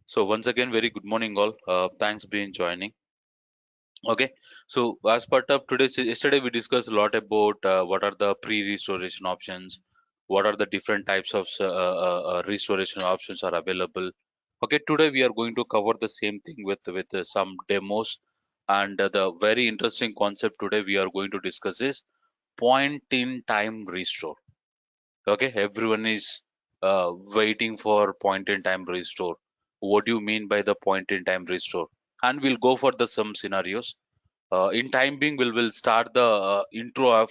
So once again, very good morning all. Thanks being joining. Okay. So as part of today's yesterday we discussed a lot about what are the pre-restoration options, what are the different types of restoration options are available. Okay. Today we are going to cover the same thing with some demos, and the very interesting concept today we are going to discuss is point in time restore. Okay, everyone is waiting for point in time restore. What do you mean by the point in time restore? And we'll go for the some scenarios. In time being, we'll start the intro of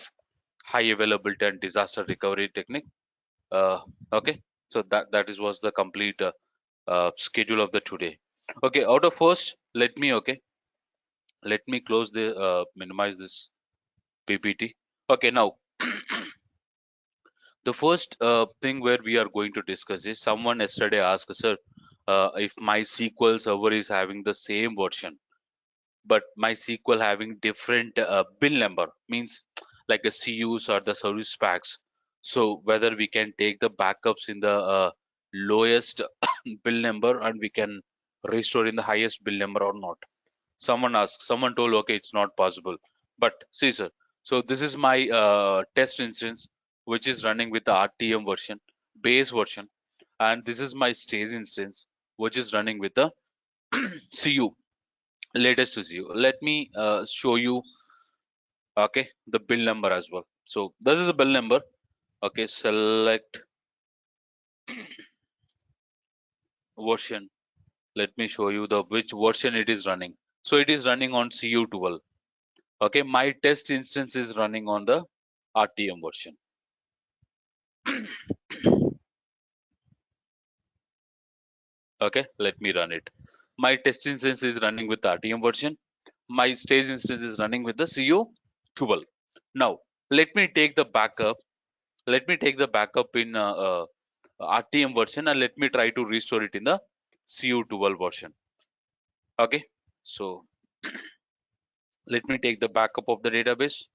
high availability and disaster recovery technique. Uh, okay, so that is was the complete schedule of the today. Okay, out of first, let me close the minimize this PPT. Okay, now the first thing where we are going to discuss is someone yesterday asked, sir, if my SQL server is having the same version, but my SQL having different bill number, means like a CUs or the service packs. So whether we can take the backups in the lowest bill number and we can restore in the highest bill number or not. Someone asked, someone told, okay, it's not possible. But see, sir, so this is my test instance, which is running with the RTM version, base version, and this is my stage instance, which is running with the CU, latest to CU. Let me show you, okay, the bill number as well. So this is a bill number. Okay, select version. Let me show you the which version it is running. So it is running on CU12. Okay, my test instance is running on the RTM version. Okay, let me run it. My test instance is running with the RTM version. My stage instance is running with the CU12. Now, let me take the backup. Let me take the backup in RTM version and let me try to restore it in the CU12 version. Okay, so let me take the backup of the database.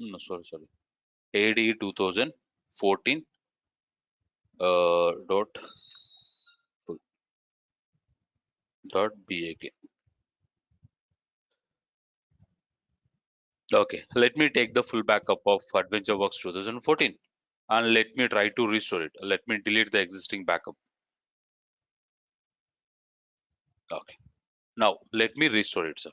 No, sorry. AD 2014 dot .bak. Okay, let me take the full backup of AdventureWorks 2014 and let me try to restore it. Let me delete the existing backup. Okay, now let me restore it, sir.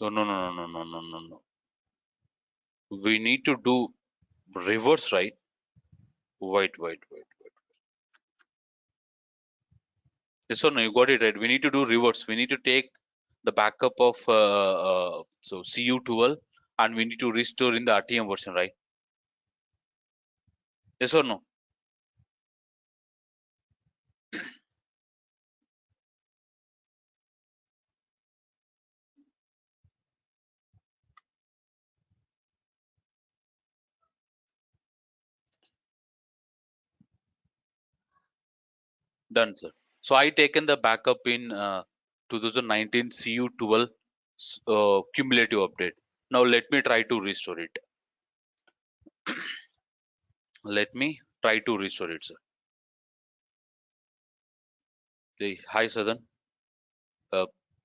No. We need to do reverse, right? Wait. Yes or no? You got it right. We need to do reverse. We need to take the backup of so CU12 and we need to restore in the RTM version, right? Yes or no? Done, sir. So I taken the backup in 2019 CU12 cumulative update. Now let me try to restore it. Let me try to restore it, sir. Hi, Sadan.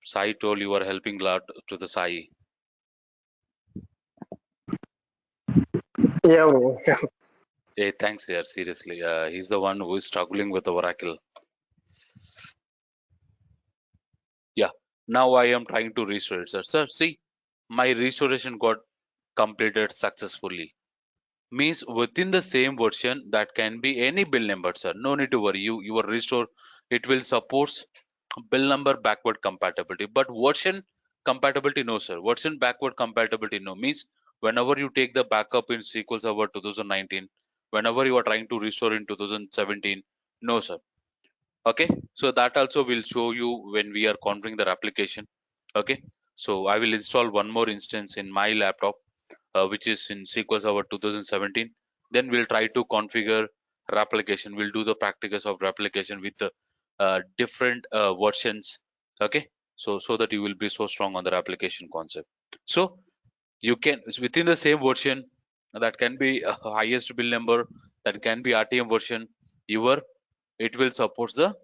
Sai told you are helping a lot to the Sai. Yeah, bro. Hey, thanks, yeah, seriously. He's the one who is struggling with the Oracle. Yeah. Now I am trying to restore it, sir. Sir, see, my restoration got completed successfully. Means within the same version that can be any bill number, sir. No need to worry. Your restore it will supports bill number backward compatibility, but version compatibility no, sir. Version backward compatibility no, means whenever you take the backup in SQL Server 2019, whenever you are trying to restore in 2017, no, sir. Okay, so that also will show you when we are configuring the application. Okay, so I will install one more instance in my laptop, which is in SQL Server 2017. Then we'll try to configure replication. We'll do the practicals of replication with different versions. Okay, so that you will be so strong on their application concept. So you can within the same version, that can be a highest bill number, that can be RTM version, your it will support the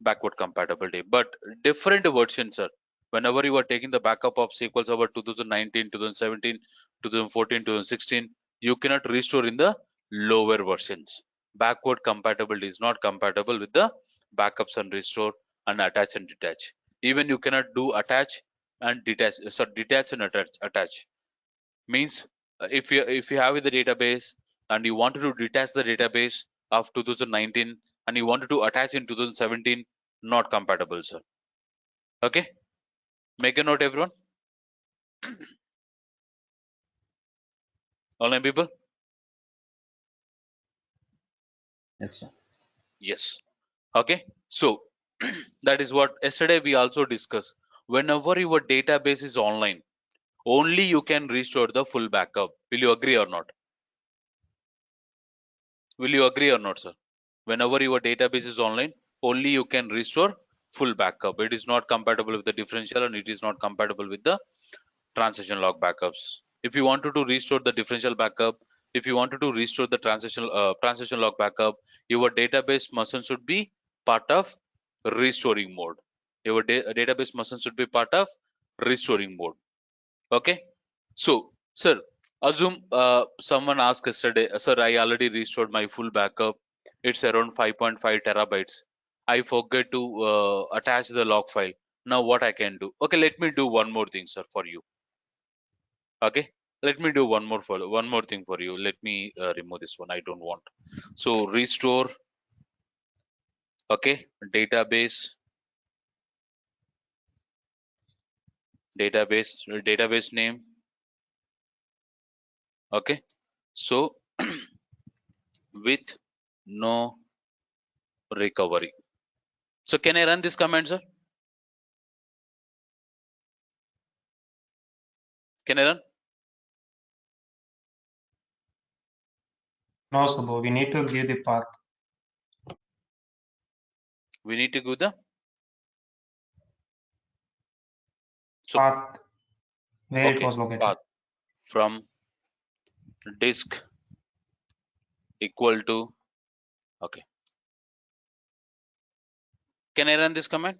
backward compatibility. But different versions, sir. Whenever you are taking the backup of SQL Server 2019, 2017, 2014, 2016, you cannot restore in the lower versions. Backward compatibility is not compatible with the backups and restore and attach and detach. Even you cannot do attach and detach. So detach and attach means, if you have in the database and you wanted to detach the database of 2019 and you wanted to attach in 2017, not compatible, sir. Okay, make a note, everyone. Online people. Yes, sir. Yes. Okay, so that is what yesterday we also discussed. Whenever your database is online, only you can restore the full backup. Will you agree or not? Will you agree or not, sir? Whenever your database is online, only you can restore full backup. It is not compatible with the differential and it is not compatible with the transition log backups. If you wanted to restore the differential backup, if you wanted to restore the transition log backup, your database machine should be part of restoring mode. Your database machine should be part of restoring mode. Okay, so, sir, assume someone asked yesterday, sir, I already restored my full backup. It's around 5.5 terabytes. I forget to attach the log file. Now, what I can do? Okay, let me do one more thing, sir, for you. Okay, let me do one more thing for you. Let me remove this one. I don't want. So, restore. Okay, database name. Okay, so with no recovery. So, can I run this command, sir? Can I run? No, Subbu, we need to give the path. We need to give the so Path where it okay was located. path from disk equal to okay. Can I run this command?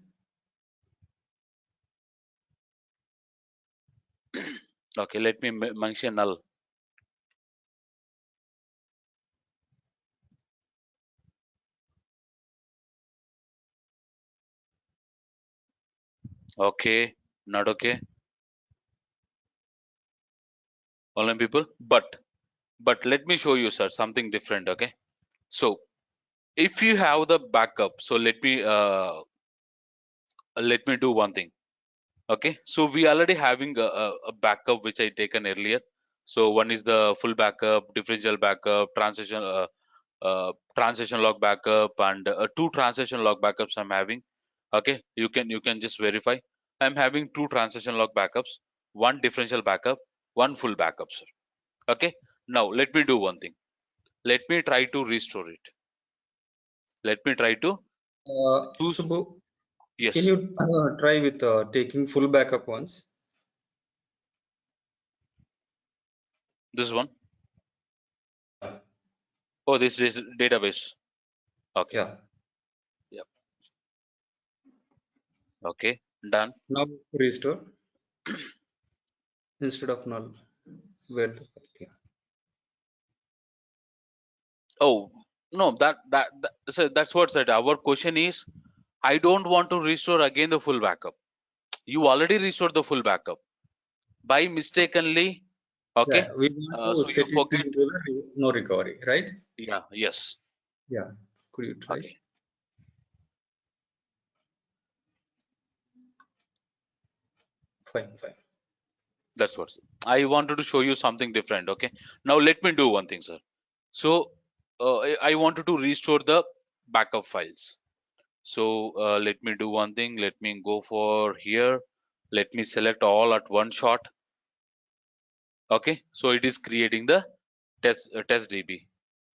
Okay, let me mention null. Okay, not okay. Online people, but let me show you, sir, something different. Okay, so if you have the backup, so let me do one thing. Okay, so we already having a backup which I taken earlier. So one is the full backup, differential backup, transition log backup, and two transition log backups I'm having. Okay, you can just verify. I'm having two transition log backups, one differential backup, one full backup, sir. Okay, now let me do one thing. Let me try to restore it. Let me try to choose. Subbu, can Yes, you try with taking full backup once? this one. Yeah. Oh, this is database. Okay, Yeah. yep. Okay, done. Now restore instead of null. Where the yeah. Oh no, that so that's what said. Our question is, I don't want to restore again the full backup. You already restored the full backup by mistakenly. Okay, Yeah, we want to so you set it to forget. no recovery, right? Yeah, yes. Yeah. Could you try? Okay, Fine, fine. that's what I wanted to show you something different. Okay, now let me do one thing, sir. So I wanted to restore the backup files. So let me do one thing. Let me go for here. Let me select all at one shot. Okay, so it is creating the test DB.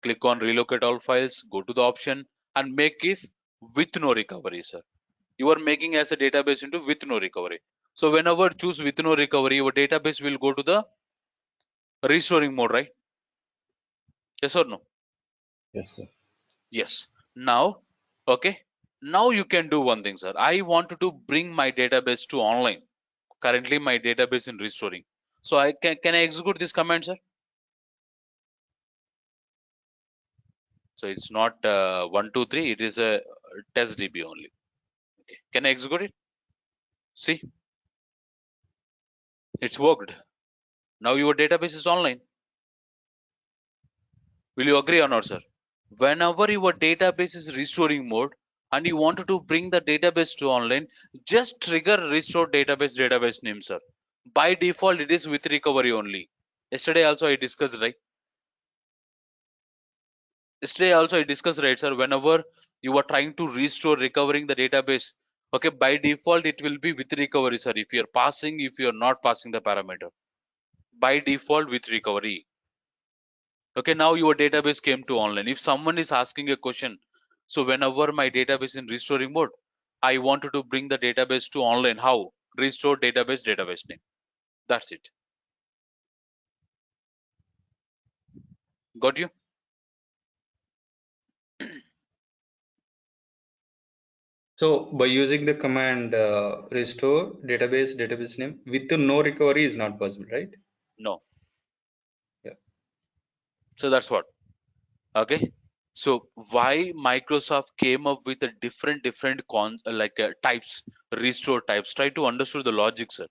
Click on relocate all files. Go to the option and make is with no recovery, sir. You are making as a database into with no recovery. So whenever choose with no recovery, your database will go to the restoring mode, right? Yes or no? Yes, sir. Yes. Now, okay. Now you can do one thing, sir. I wanted to bring my database to online. Currently, my database in restoring. So I can I execute this command, sir? So it's not 123. It is a test DB only. Okay. Can I execute it? See, it's worked. Now your database is online. Will you agree or not, sir? Whenever your database is restoring mode and you wanted to bring the database to online, just trigger restore database name, sir. By default, it is with recovery only. Yesterday also I discussed, right? Yesterday also I discussed, right, sir? Whenever you are trying to restore recovering the database, okay, by default it will be with recovery, sir. If you're passing, if you're not passing the parameter, by default with recovery. Okay, now your database came to online. If someone is asking a question, so whenever my database in restoring mode, I wanted to bring the database to online. How? Restore database name. That's it. Got you? So by using the command restore database name with no recovery is not possible, right? No. Yeah. So that's what. Okay. So why Microsoft came up with a different types, restore types? Try to understand the logic, sir.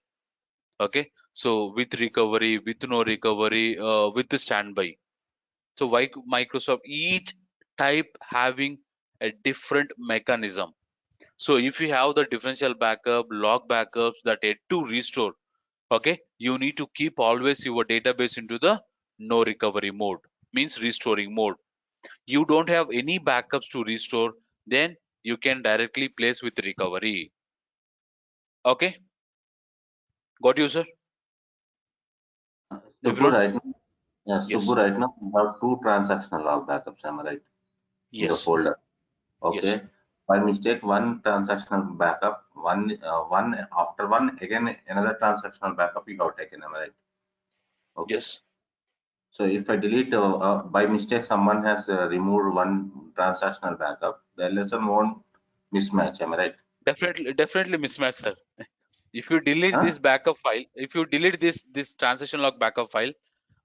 Okay. So with recovery, with no recovery, with the standby. So why Microsoft each type having a different mechanism. So if you have the differential backup, log backups that aid to restore, okay, you need to keep always your database into the no recovery mode, means restoring mode. You don't have any backups to restore, then you can directly place with recovery. Okay, got you, sir? Subbu, Everyone? right now, yeah, Subbu, Yes, right now we have two transactional log backups, am I right? In the yes, folder. yes, Okay. By mistake, one transactional backup, one after one, again another transactional backup you have taken, am I right? Okay. yes. So if I delete by mistake, someone has removed one transactional backup, the lesson won't mismatch, am I right? Definitely mismatch, sir. If you delete Huh? this backup file, if you delete this transaction log backup file,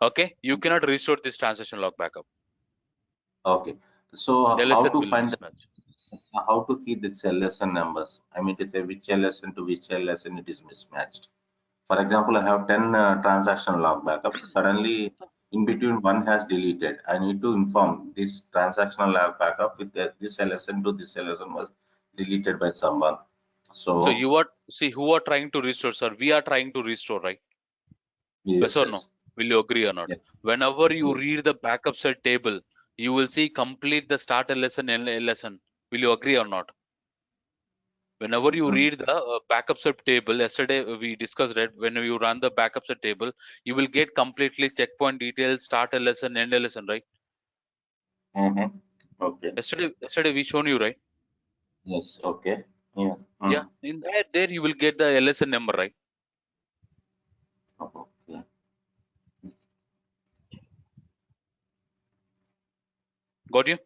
okay, you cannot restore this transaction log backup. Okay. So The how LSN to will find mismatch. how to see this LSN numbers? I mean to say which LSN to which LSN it is mismatched. For example, I have 10 transaction log backups. Suddenly, in between, one has deleted. I need to inform this transactional log backup with this LSN to this LSN was deleted by someone. So So, you are see who are trying to restore, sir. We are trying to restore, right? Yes yes, or no? yes, Will you agree or not? yes, Whenever you yes. read the backup set table, you will see complete the start lesson and lesson. Will you agree or not? Whenever you Mm. read the backup set table, yesterday we discussed it. When you run the backup set table, you will get completely checkpoint details, start a lesson, end a lesson, right? Mm-hmm. Okay. Yesterday we shown you, right? Yes. Okay. Yeah. Yeah, Mm. in that there you will get the LSN number, right? Okay. Got you?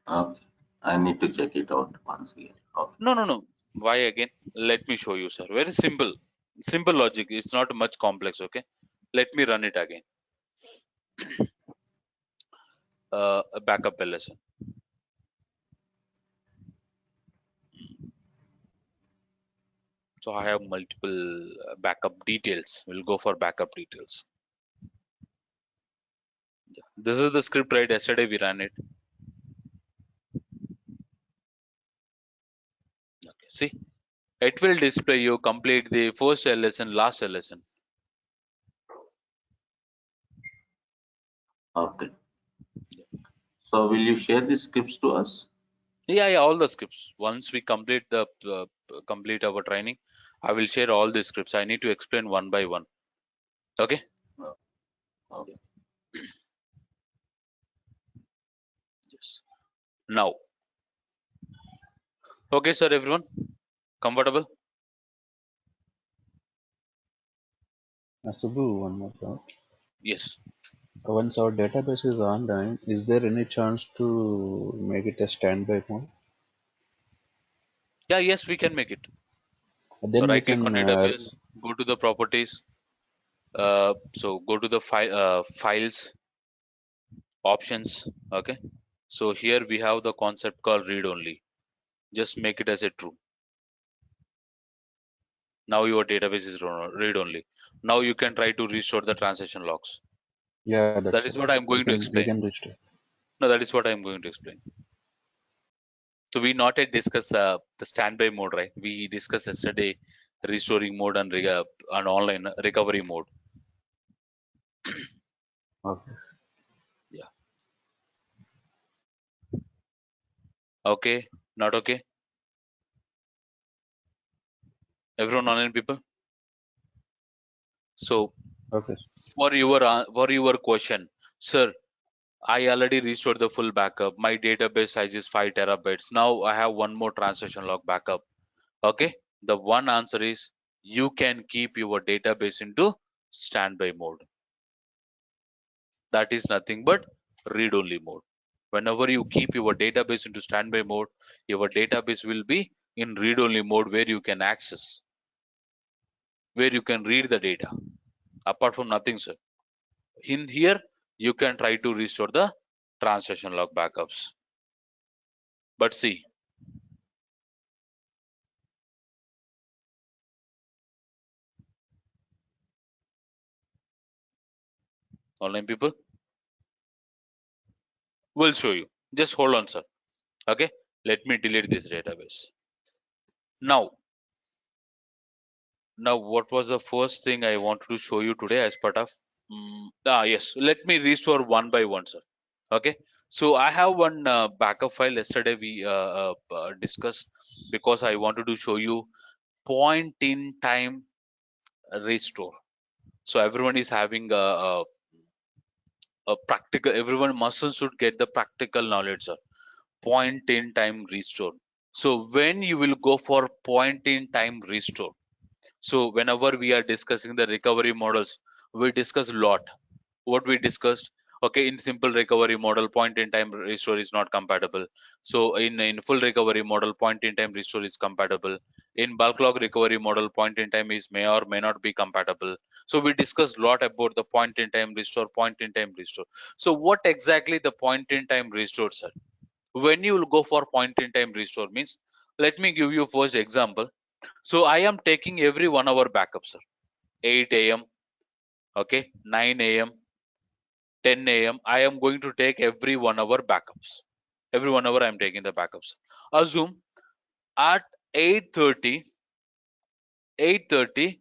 Okay. I need to check it out once again. Okay. No, no, no. Why again? Let me show you, sir. Very simple. Simple logic. It's not much complex, okay? Let me run it again. A backup LSN. So I have multiple backup details. We'll go for backup details. This is the script, right? Yesterday we ran it. Okay. See, it will display you complete the first LSN, last LSN. Okay. So, will you share the scripts to us? Yeah, all the scripts. Once we complete the complete our training, I will share all the scripts. I need to explain one by one. Okay. Oh, okay. Yes. Now, Okay, sir, everyone, comfortable? Subbu, one more thought. Yes. Once our database is online, is there any chance to make it a standby mode? Yeah, yes, we can make it. Then we Right click on can, database, go to the properties. So go to the files options. Okay. So here we have the concept called read only. Just make it as a true. Now your database is read only. Now you can try to restore the transaction logs. yeah, So that that's is it. what I'm We going to can we explain. can restore. No, that is what I'm going to explain. So we not yet discuss the standby mode, right? We discussed yesterday restoring mode and and online recovery mode. Okay. Yeah. Okay. Not okay. Everyone online people. So Okay. for your question, sir, I already restored the full backup. My database size is 5 terabytes. Now I have one more transaction log backup. Okay. The one answer is you can keep your database into standby mode. That is nothing but read only mode. Whenever you keep your database into standby mode, your database will be in read only mode where you can access, where you can read the data. Apart from nothing, sir. In here, you can try to restore the transaction log backups. But see, online people will show you. Just hold on, sir. Okay. Let me delete this database. Now, what was the first thing I wanted to show you today as part of? Yes. Let me restore one by one, sir. Okay. So I have one backup file yesterday we discussed because I wanted to show you point in time restore. So everyone is having a practical. Everyone must should get the practical knowledge, sir. Point in time restore. So when you will go for point in time restore. So whenever we are discussing the recovery models, we discuss a lot. What we discussed, okay, in simple recovery model, point in time restore is not compatible. So in full recovery model, point in time restore is compatible. In bulk log recovery model, point in time is may or may not be compatible. So we discussed a lot about the point in time restore, point in time restore. So what exactly the point in time restore, sir? When you will go for point in time restore means, let me give you first example. So I am taking every 1 hour backup, sir. 8 a.m, okay, 9 a.m, 10 a.m. I am going to take every 1 hour backups. Every 1 hour I am taking the backups. Assume at 8:30, 8:30,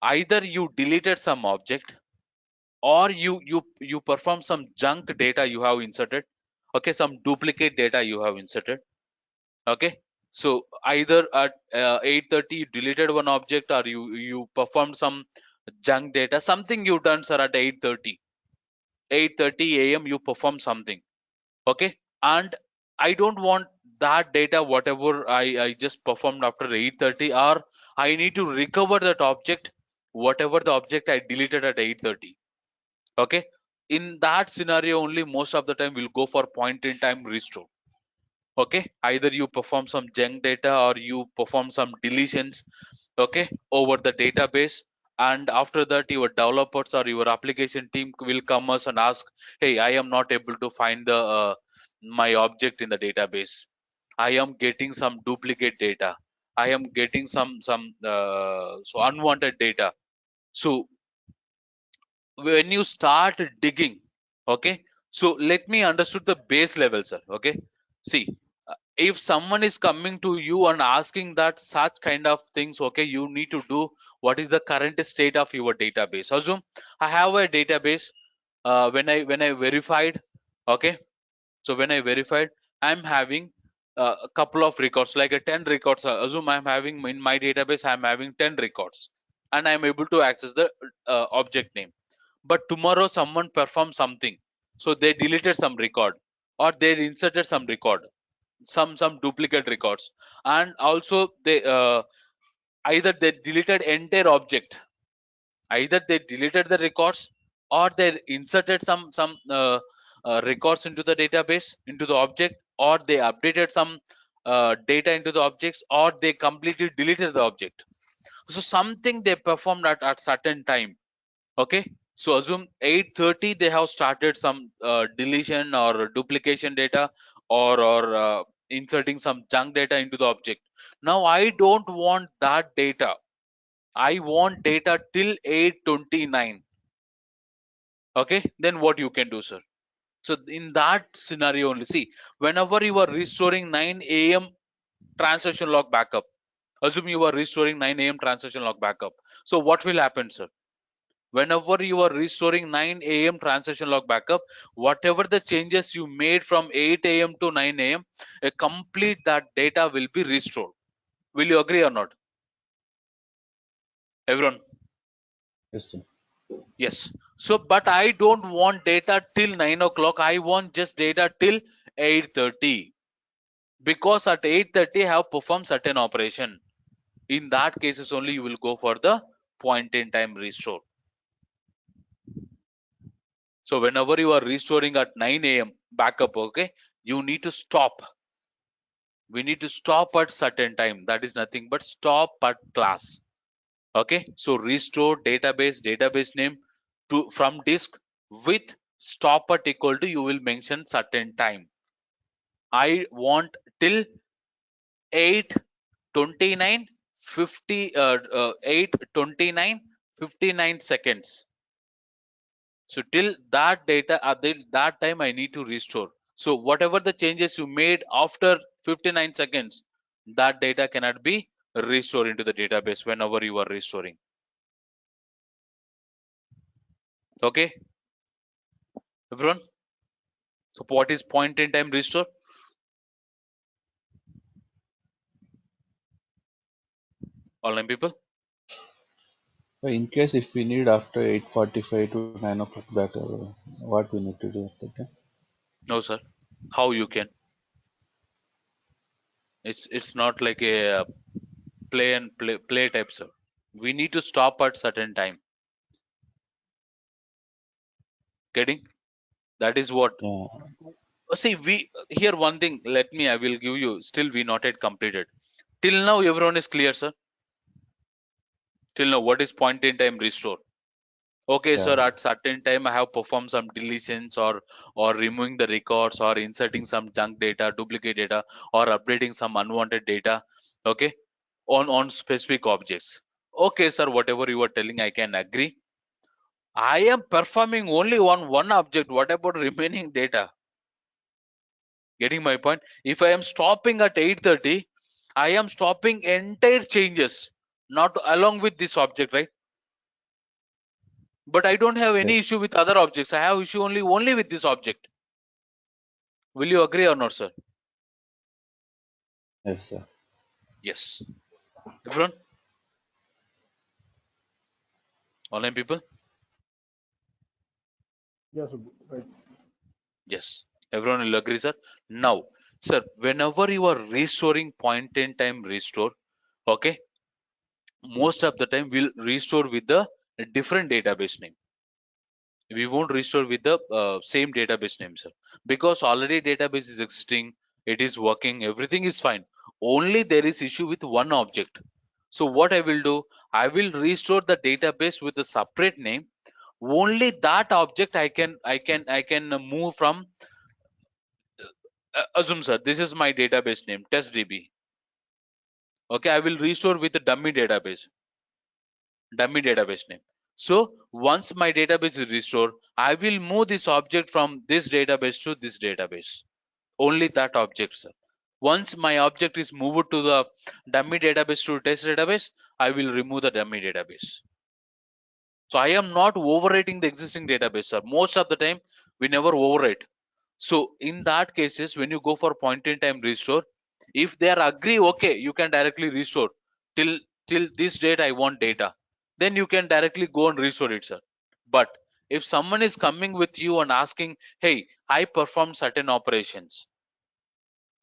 either you deleted some object or you perform some junk data you have inserted. Okay, some duplicate data you have inserted. Okay, so either at 8:30 you deleted one object or you performed some junk data, something you done, sir, at 8:30, 8:30 a.m. you perform something. Okay, and I don't want that data whatever I just performed after 8:30, or I need to recover that object, whatever the object I deleted at 8:30. Okay, in that scenario only most of the time we'll go for point in time restore. Okay, either you perform some junk data or you perform some deletions, okay, over the database, and after that your developers or your application team will come us and ask, hey, I am not able to find the my object in the database. I am getting some duplicate data. I am getting some so unwanted data. So when you start digging, okay, so let me understood the base level, sir. Okay, see, if someone is coming to you and asking that such kind of things, okay, you need to do what is the current state of your database. Assume I have a database. When I verified, okay, so when I verified, I'm having a couple of records, like a 10 records. Assume I'm having in my database, I'm having 10 records, and I'm able to access the object name. But tomorrow someone performed something, so they deleted some record or they inserted some record. some duplicate records, and also they either they deleted entire object, either they deleted the records, or they inserted some records into the database, into the object, or they updated some data into the objects, or they completely deleted the object. So something they performed at certain time. Okay, so assume 8:30 they have started some deletion or duplication data, or inserting some junk data into the object. Now I don't want that data. I want data till 8:29. Okay, then what you can do, sir? So in that scenario only, see, whenever you are restoring 9 a.m. transaction log backup, assume you are restoring 9 a.m. transaction log backup. So what will happen, sir? Whenever you are restoring 9 a.m. transaction log backup, whatever the changes you made from 8 a.m. to 9 a.m., a complete that data will be restored. Will you agree or not, everyone? Yes, sir. Yes. So, but I don't want data till 9 o'clock. I want just data till 8:30, because at 8:30 I have performed certain operation. In that cases only you will go for the point in time restore. So whenever you are restoring at 9 a.m. backup, okay, you need to stop. We need to stop at certain time. That is nothing but stop at class. Okay, so restore database name to from disk with stop at equal to, you will mention certain time. I want till 8:29 50 8:29 59 seconds. So till that data at that time I need to restore. So whatever the changes you made after 59 seconds, that data cannot be restored into the database whenever you are restoring. Okay, everyone. So what is point in time restore? Online people? In case if we need after 8:45 to 9 o'clock back, what we need to do after that? No, sir. How you can? It's not like a play and play type, sir. We need to stop at certain time. Getting? That is what. Yeah. See, we here one thing. Let me. I will give you. Still, we not yet completed. Till now, everyone is clear, sir. Till now, what is point in time restore? Okay, Yeah. sir. At certain time, I have performed some deletions, or removing the records, or inserting some junk data, duplicate data, or updating some unwanted data. Okay, on specific objects. Okay, sir. Whatever you are telling, I can agree. I am performing only on one object. What about remaining data? Getting my point? If I am stopping at 8:30, I am stopping entire changes, not along with this object, right? But I don't have Yes. any issue with other objects. I have issue only with this object. Will you agree or not, sir? Yes, sir. Yes. Everyone? Online people? Yes, right. Yes. Everyone will agree, sir. Now, sir, whenever you are restoring point in time restore, okay, most of the time we'll restore with the different database name. We won't restore with the same database name, sir, because already database is existing, it is working, everything is fine. Only there is issue with one object. So what I will do, I will restore the database with a separate name. Only that object I can move from. Assume, sir, this is my database name, testdb. Okay, I will restore with the dummy database name. So once my database is restored, I will move this object from this database to this database. Only that object, sir. Once my object is moved to the dummy database to test database, I will remove the dummy database. So I am not overwriting the existing database, sir. Most of the time, we never overwrite. So in that cases, when you go for point in time restore, if they are agree, okay, you can directly restore till this date I want data. Then you can directly go and restore it, sir. But if someone is coming with you and asking, hey, I performed certain operations,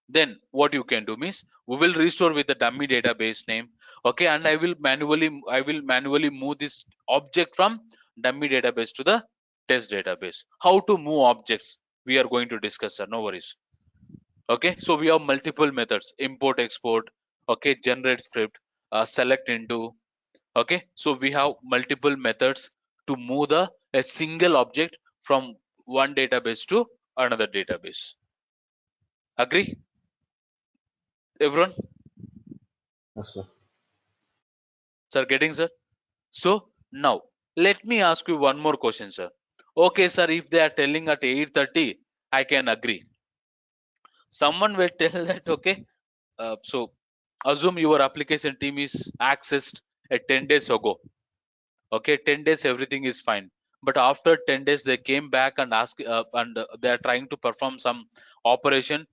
then what you can do means we will restore with the dummy database name. Okay, and I will manually move this object from dummy database to the test database. How to move objects we are going to discuss, sir, no worries. Okay, so we have multiple methods: import, export, okay, generate script, select into. Okay, so we have multiple methods to move the a single object from one database to another database. Agree, everyone? Yes, sir. Sir, getting, sir? So now let me ask you one more question, sir. Okay, sir, if they are telling at 8:30, I can agree. Someone will tell that, okay, so assume your application team is accessed at 10 days ago. Okay, 10 days everything is fine, but after 10 days they came back and ask they are trying to perform some operation.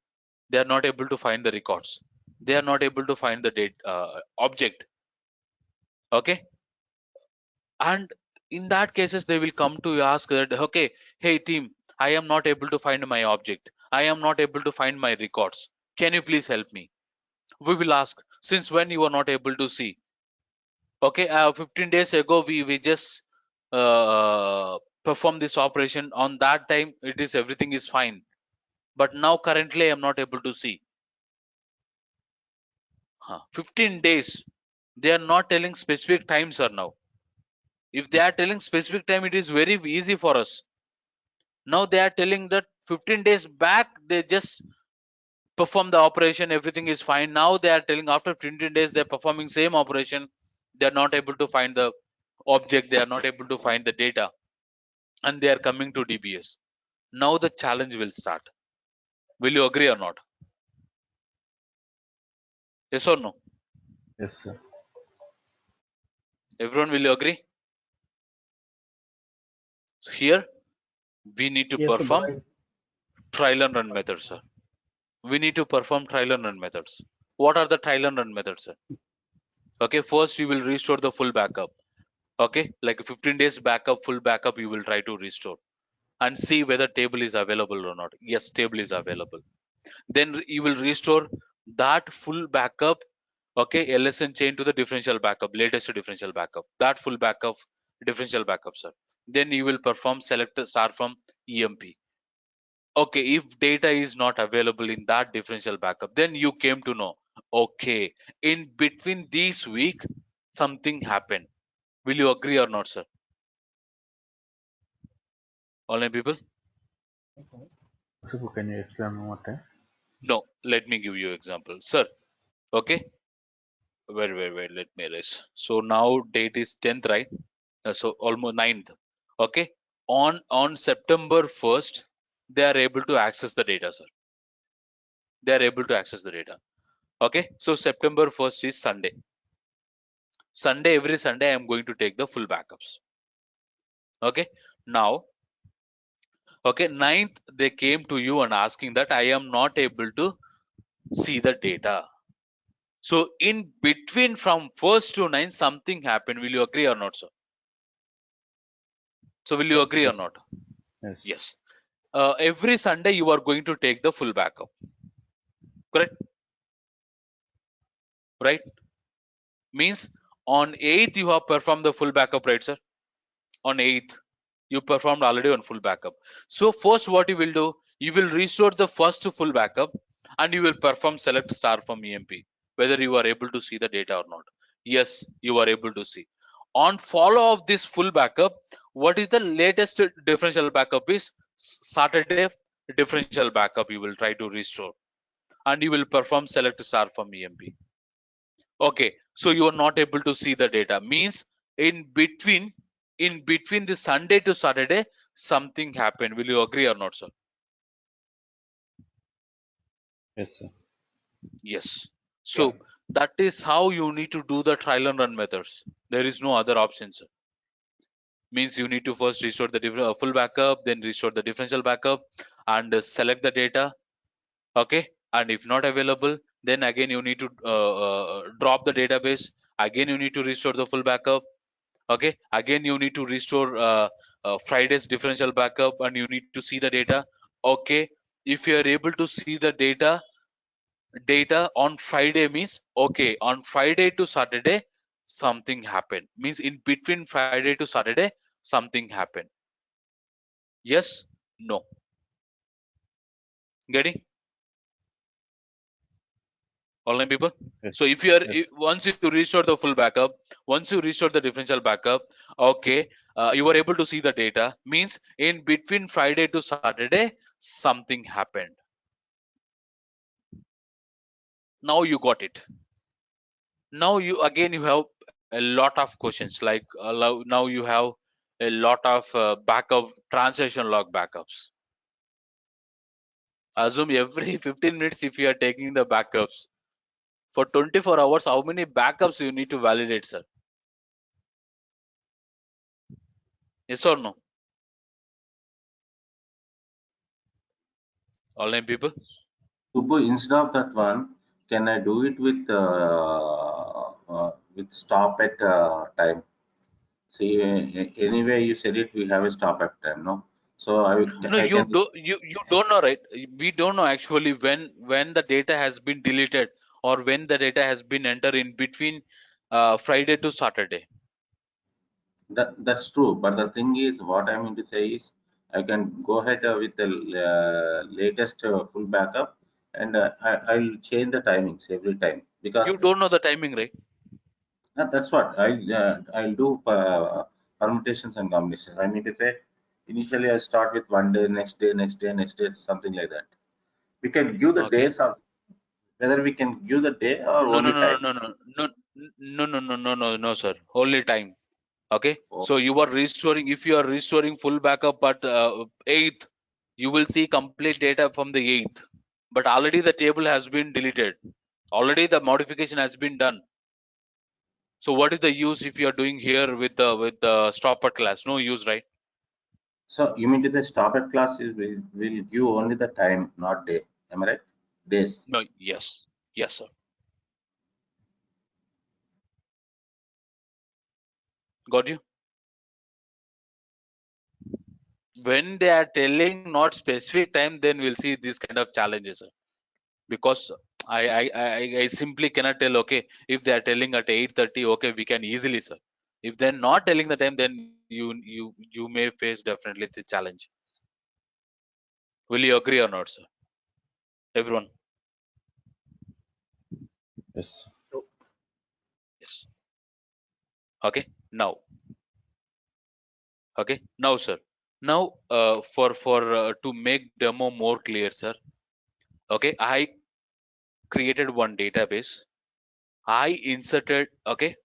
They are not able to find the records. They are not able to find the date object. Okay, and in that cases they will come to ask that, okay, hey team, I am not able to find my object, I am not able to find my records, can you please help me? We will ask, since when you are not able to see? Okay, 15 days ago we just perform this operation. On that time it is everything is fine, but now currently I am not able to see. 15 days, they are not telling specific times are now. If they are telling specific time, it is very easy for us. Now they are telling that 15 days back they just perform the operation, everything is fine. Now they are telling after 15 days they're performing same operation, they are not able to find the object, they are not able to find the data, and they are coming to DBS. Now the challenge will start. Will you agree or not? Yes or no? Yes, sir. Everyone, will you agree? So here we need to Yes, sir, but perform trial and run methods, sir. We need to perform trial and run methods. What are the trial and run methods, sir? Okay, first you will restore the full backup. Okay, like 15 days backup, full backup you will try to restore and see whether table is available or not. Yes, table is available. Then you will restore that full backup, okay, LSN chain to the differential backup, latest differential backup, that full backup, differential backup, sir. Then you will perform select star from EMP. Okay, if data is not available in that differential backup, then you came to know, okay, in between this week something happened. Will you agree or not, sir? Online people? Sir, can you explain one more time? No, let me give you example, sir. Okay, wait, let me erase. So now date is 10th, right? So almost 9th. Okay, on September 1st they are able to access the data, sir. They are able to access the data. Okay, so September 1st is Sunday. Every Sunday I am going to take the full backups. Okay, now, okay, 9th they came to you and asking that I am not able to see the data. So in between from 1st to 9th something happened. Will you agree or not, sir? So will you yes, agree or Yes. not? Yes. Yes. Every Sunday you are going to take the full backup, correct? Right? Means on 8th you have performed the full backup, right, sir? On 8th you performed already on full backup. So first what you will do, you will restore the first full backup and you will perform select star from EMP whether you are able to see the data or not. Yes, you are able to see. On follow of this full backup, what is the latest differential backup is Saturday differential backup you will try to restore and you will perform select star from EMP. Okay, so you are not able to see the data. Means in between the Sunday to Saturday, something happened. Will you agree or not, sir? Yes, sir. Yes. Yeah. So that is how you need to do the trial and run methods. There is no other option, sir. Means you need to first restore the full backup, then restore the differential backup, and select the data. Okay, and if not available, then again you need to drop the database. Again you need to restore the full backup. Okay, again you need to restore Friday's differential backup and you need to see the data. Okay, if you are able to see the data, data on Friday means okay, on Friday to Saturday something happened. Means in between Friday to Saturday something happened. Yes, no. Getting online people? So Yes. if you are Yes. once you restore the full backup, once you restore the differential backup, okay, you are able to see the data. Means in between Friday to Saturday something happened. Now you got it. Now you have a lot of questions like now you have a lot of backup transaction log backups. Assume every 15 minutes if you are taking the backups for 24 hours, how many backups you need to validate, sir? Yes or no? Online people? Subbu, instead of that one, can I do it with stop at time? See, anyway, you said it. We have a stop at time, no? So No, I can. you don't know, right? We don't know actually when the data has been deleted or when the data has been entered in between Friday to Saturday. That's true, but the thing is, what I mean to say is, I can go ahead with the latest full backup, and I'll change the timings every time because You don't know the timing, right? that's what I'll do permutations and combinations. I mean to say, initially I start with one day, next day, next day, next day, something like that. We can give the Okay. days of whether we can give the day or No, no, only no, time. no, no, no, no, no, no, no, no, no, sir. Only time. Okay. Oh, So you are restoring. If you are restoring full backup at 8th, you will see complete data from the 8th. But already the table has been deleted. Already the modification has been done. So what is the use if you are doing here with the stopper class? No use, right? so you mean to say stop at class is will give only the time, not day. Am I right? Days. No. Yes. Yes, sir. Got you. When they are telling not specific time, then we'll see these kind of challenges, sir. Because I simply cannot tell. Okay, if they are telling at 8:30, okay, we can easily, sir. If they're not telling the time, then you may face definitely the challenge. Will you agree or not, sir? Everyone? Yes. Yes. Okay. Now, okay. Now, sir. Now, for to make demo more clear, sir. Okay, I created one database. I inserted, okay,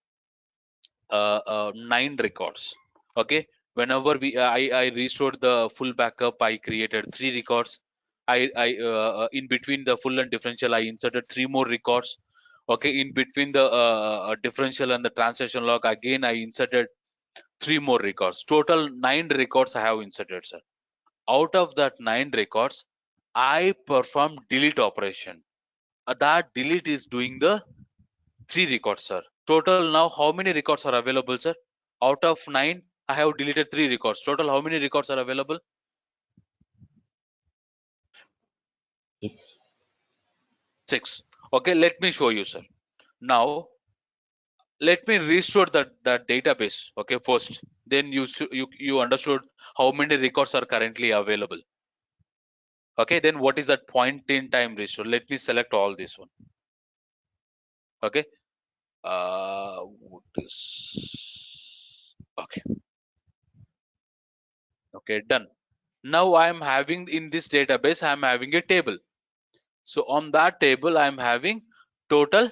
9 records. Okay, whenever I restored the full backup, I created 3 records. I in between the full and differential, I inserted 3 more records. Okay, in between the differential and the transaction log, again I inserted 3 more records. Total 9 records I have inserted, sir. Out of that 9 records, I perform delete operation. That delete is doing the 3 records, sir. Total now how many records are available, sir? Out of 9, I have deleted 3 records. Total how many records are available? 6. 6. Okay, let me show you, sir. Now let me restore that database. Okay, first. Then you understood how many records are currently available. Okay, then what is that point in time restore? Let me select all this one. Okay. What is okay? Okay, done. Now I am having in this database, I am having a table. So on that table, I am having total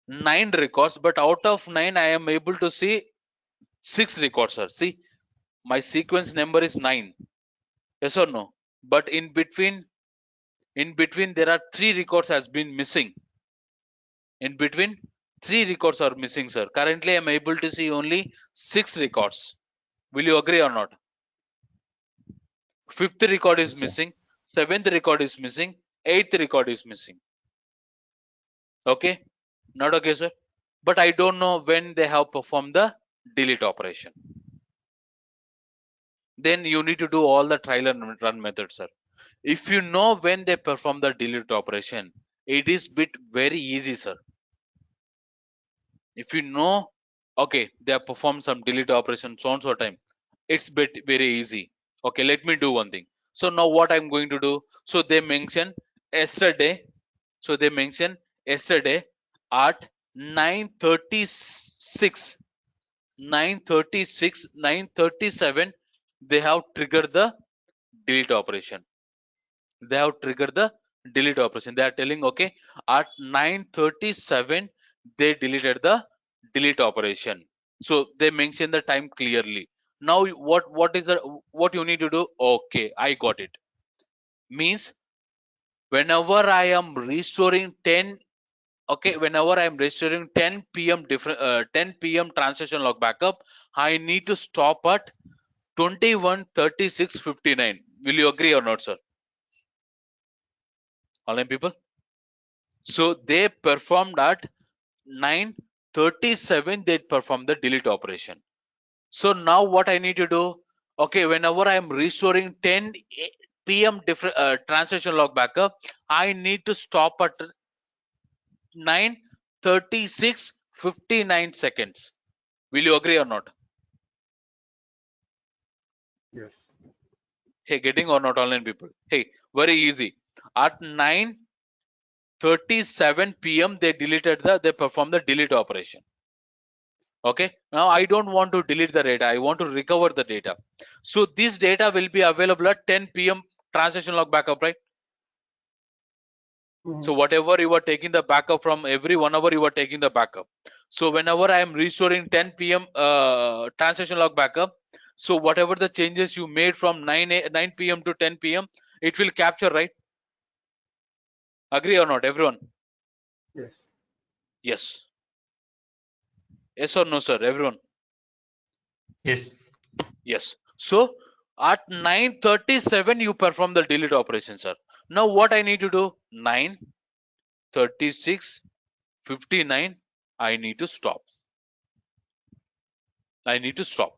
9 records, but out of 9, I am able to see 6 records, sir. See, my sequence number is 9. Yes or no? But in between, there are 3 records has been missing. In between, 3 records are missing, sir. Currently, I am able to see only 6 records. Will you agree or not? Fifth record is Yes, sir. missing. Seventh record is missing. Eighth record is missing. Okay, not okay, sir. But I don't know when they have performed the delete operation. Then you need to do all the trial and run methods, sir. If you know when they perform the delete operation, it is bit very easy, sir. If you know, okay, they have performed some delete operation so and so time, it's bit very easy. Okay, let me do one thing. So now what I'm going to do, so they mention yesterday, so they mention yesterday at 9:36, 9:36, 9:37, they have triggered the delete operation. They have triggered the delete operation. They are telling, okay, at 9:37 they deleted the delete operation. So they mention the time clearly. Now what is the, what you need to do? Okay, I got it. Means whenever I am restoring 10, okay, whenever I am restoring 10 p.m. 10 p.m. transaction log backup, I need to stop at 21:36:59. Will you agree or not, sir? Online people. So they performed at 9:37. They performed the delete operation. So now what I need to do? Okay, whenever I am restoring 10 p.m. transaction log backup, I need to stop at 9:36:59 seconds. Will you agree or not? Yes. Hey, getting or not, online people? Hey, very easy. At 9:37 p.m. they perform the delete operation. Okay, now I don't want to delete the data, I want to recover the data. So this data will be available at 10 p.m. transaction log backup, right? So whatever you are taking the backup from, every 1 hour you are taking the backup. So whenever I am restoring 10 p.m. Transaction log backup, so whatever the changes you made from 9 p.m. to 10 p.m., it will capture, right? Agree or not, everyone? Yes. Yes. Yes or no, sir, everyone? Yes. Yes. So at 9:37 you perform the delete operation, sir. Now what I need to do? 9:36:59. I need to stop. I need to stop.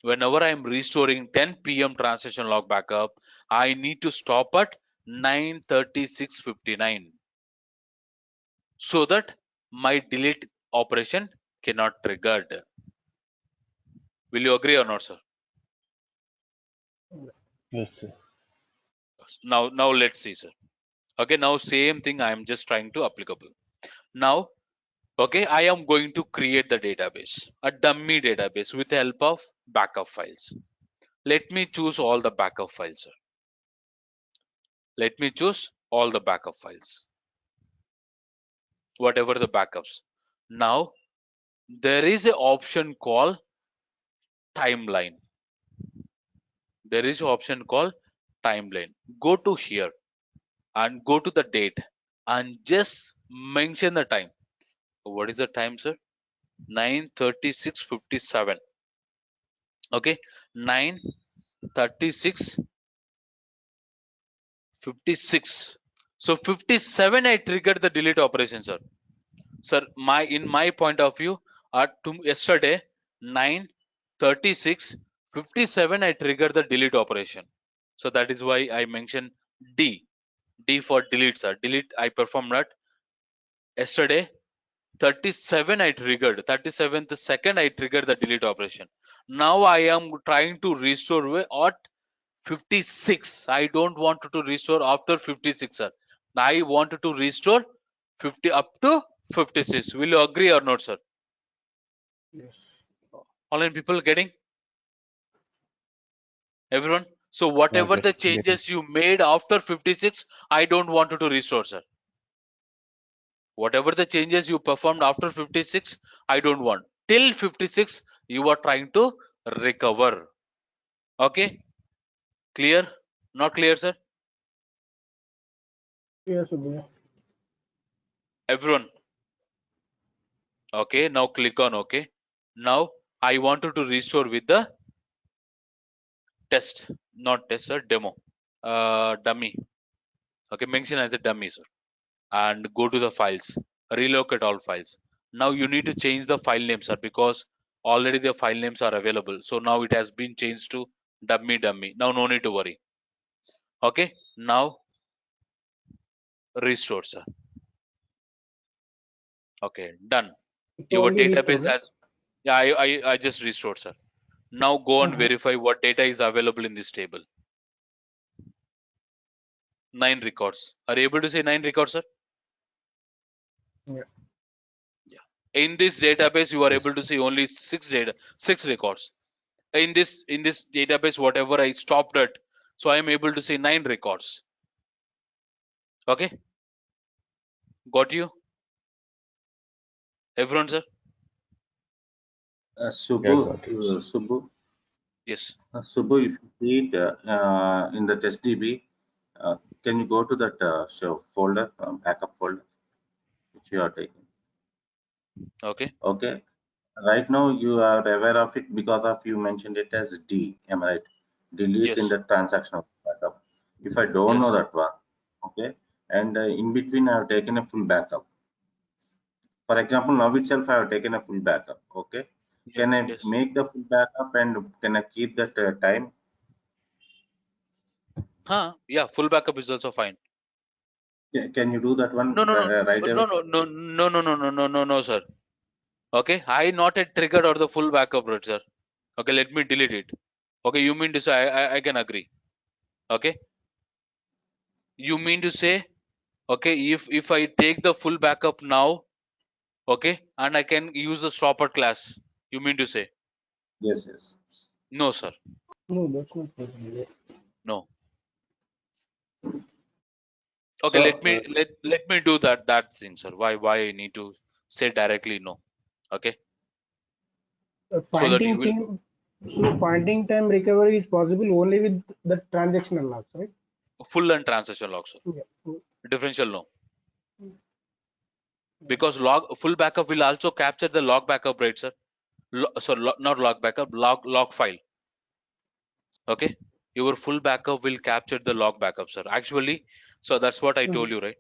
Whenever I am restoring 10 p.m. transaction log backup, I need to stop at 9:36:59 so that my delete operation cannot triggered. Will you agree or not, sir? Yes, sir. Now let's see, sir. Okay, now same thing I am just trying to applicable. Now, okay, I am going to create the database, a dummy database with the help of backup files. Let me choose all the backup files, sir. Let me choose all the backup files, whatever the backups. Now, there is an option called timeline. There is an option called timeline. Go to here and go to the date and just mention the time. What is the time, sir? 9:36:57. Okay, 9:36:56. So 57 I triggered the delete operation, sir. Sir, in my point of view, yesterday 9:36:57 I triggered the delete operation. So that is why I mentioned D. D for delete, sir. Delete I performed at yesterday 37 I triggered. 37th second I triggered the delete operation. Now I am trying to restore at 56. I don't want to restore after 56, sir. I wanted to restore 50 up to 56. Will you agree or not, sir? Yes. Online people getting? Everyone? So Yeah, whatever the getting. changes you made after 56, I don't want to restore, sir. Whatever the changes you performed after 56, I don't want. Till 56, you are trying to recover. Okay? Clear? Not clear, sir? Yes, Subhaya. Everyone? Okay, now click on OK. Now I wanted to restore with the test, not test, sir, demo. Dummy. Okay, mention as a dummy, sir. And go to the files, relocate all files. Now you need to change the file name, sir, because already the file names are available. So now it has been changed to dummy. Now no need to worry. Okay, now restore, sir. Okay, done. It's Your only restore, database right? has, yeah, I just restored, sir. Now go and Uh-huh. verify what data is available in this table. 9 records. Are you able to say 9 records, sir? Yeah. Yeah. In this database, you are Yes. able to see only 6 records. In this database, whatever I stopped at, so I am able to see 9 records. Okay, got you, everyone, sir? Yeah, Subbu, got it. Yes. Subbu, if you see it in the test DB, can you go to that folder, backup folder, which you are taking? Okay. Okay. Right now you are aware of it because of you mentioned it as D. Am I right? Delete in Yes. the transactional backup. If I don't know Yes. that one, okay, and in between I have taken a full backup. For example, now itself I have taken a full backup. Okay, Yes. can I Yes. make the full backup and can I keep that time? Huh? Yeah. Full backup is also fine. Can you do that No. one No. No. right No. away? No. No. No. No. No. No. No. No. No, sir. Okay. I not yet triggered or the full backup, right, sir. Okay. Let me delete it. Okay. You mean to say I can agree. Okay. You mean to say, okay, if I take the full backup now, okay, and I can use the stopper class. You mean to say? Yes, yes. No, sir. No, that's not possible. Yeah. No. Okay, So let me do that thing, sir. Why I need to say directly no? Okay, so that you will Pointing time recovery is possible only with the transactional logs, right? full and transaction log, sir. Yeah. So, Differential no, because log full backup will also capture the log backup, right, sir? Not log backup, log file. Okay, your full backup will capture the log backup, sir. Actually, so that's what I told you, right?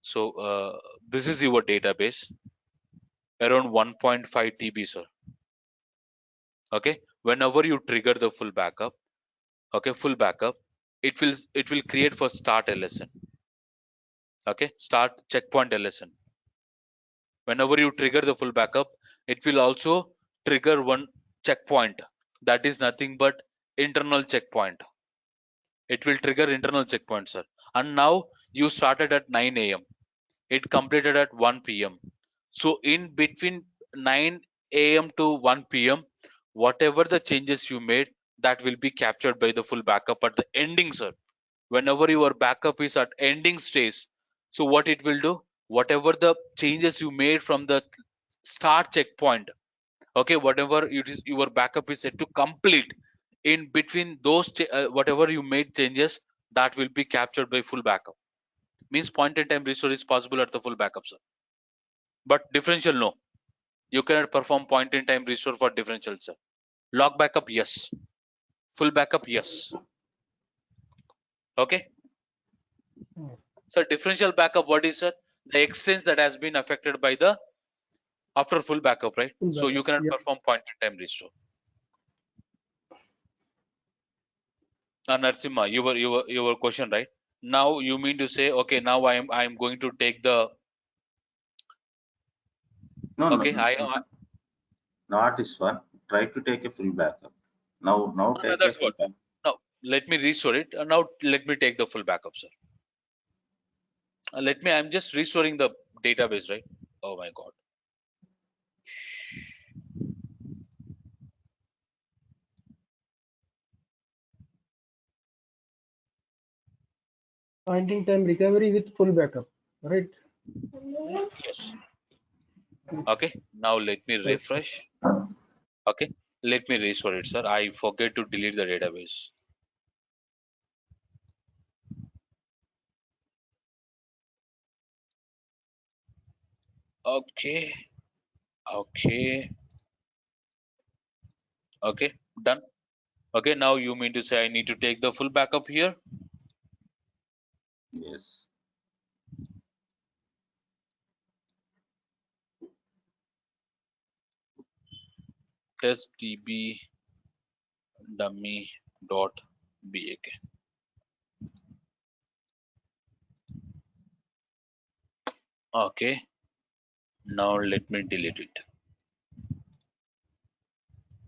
So this is your database around 1.5 TB, sir. Okay, whenever you trigger the full backup, okay, full backup, it will create for start LSN. Okay, start checkpoint LSN. Whenever you trigger the full backup, it will also trigger one checkpoint, that is nothing but internal checkpoint. It will trigger internal checkpoint, sir. And now you started at 9 a.m, it completed at 1 p.m. So in between 9 a.m to 1 p.m, whatever the changes you made, that will be captured by the full backup at the ending, sir. Whenever your backup is at ending stage, so what it will do, whatever the changes you made from the start checkpoint, okay, whatever it is your backup is set to complete, in between those whatever you made changes, that will be captured by full backup. Means point in time restore is possible at the full backup, sir, but differential no, you cannot perform point in time restore for differential, sir. Log backup yes, full backup yes. Okay, so differential backup, what is, sir? The exchange that has been affected by the after full backup, right? full So you backup. cannot Yep. perform point in time restore. Narsimha, your question, right? Now you mean to say, okay, now I am going to take the, no, no, okay, no, not this one. Try to take a full backup. Now take a that's full what. backup. Now let me restore it. Now let me take the full backup, sir. I'm just restoring the database, right? Oh my God. Pointing time recovery with full backup, right? Yes. Okay. Now let me Right. refresh. Okay. Let me restore it, sir. I forget to delete the database. Okay. Okay. Okay. Done. Okay. Now you mean to say I need to take the full backup here? Yes. Test db, dummy dot bak. Okay, now let me delete it.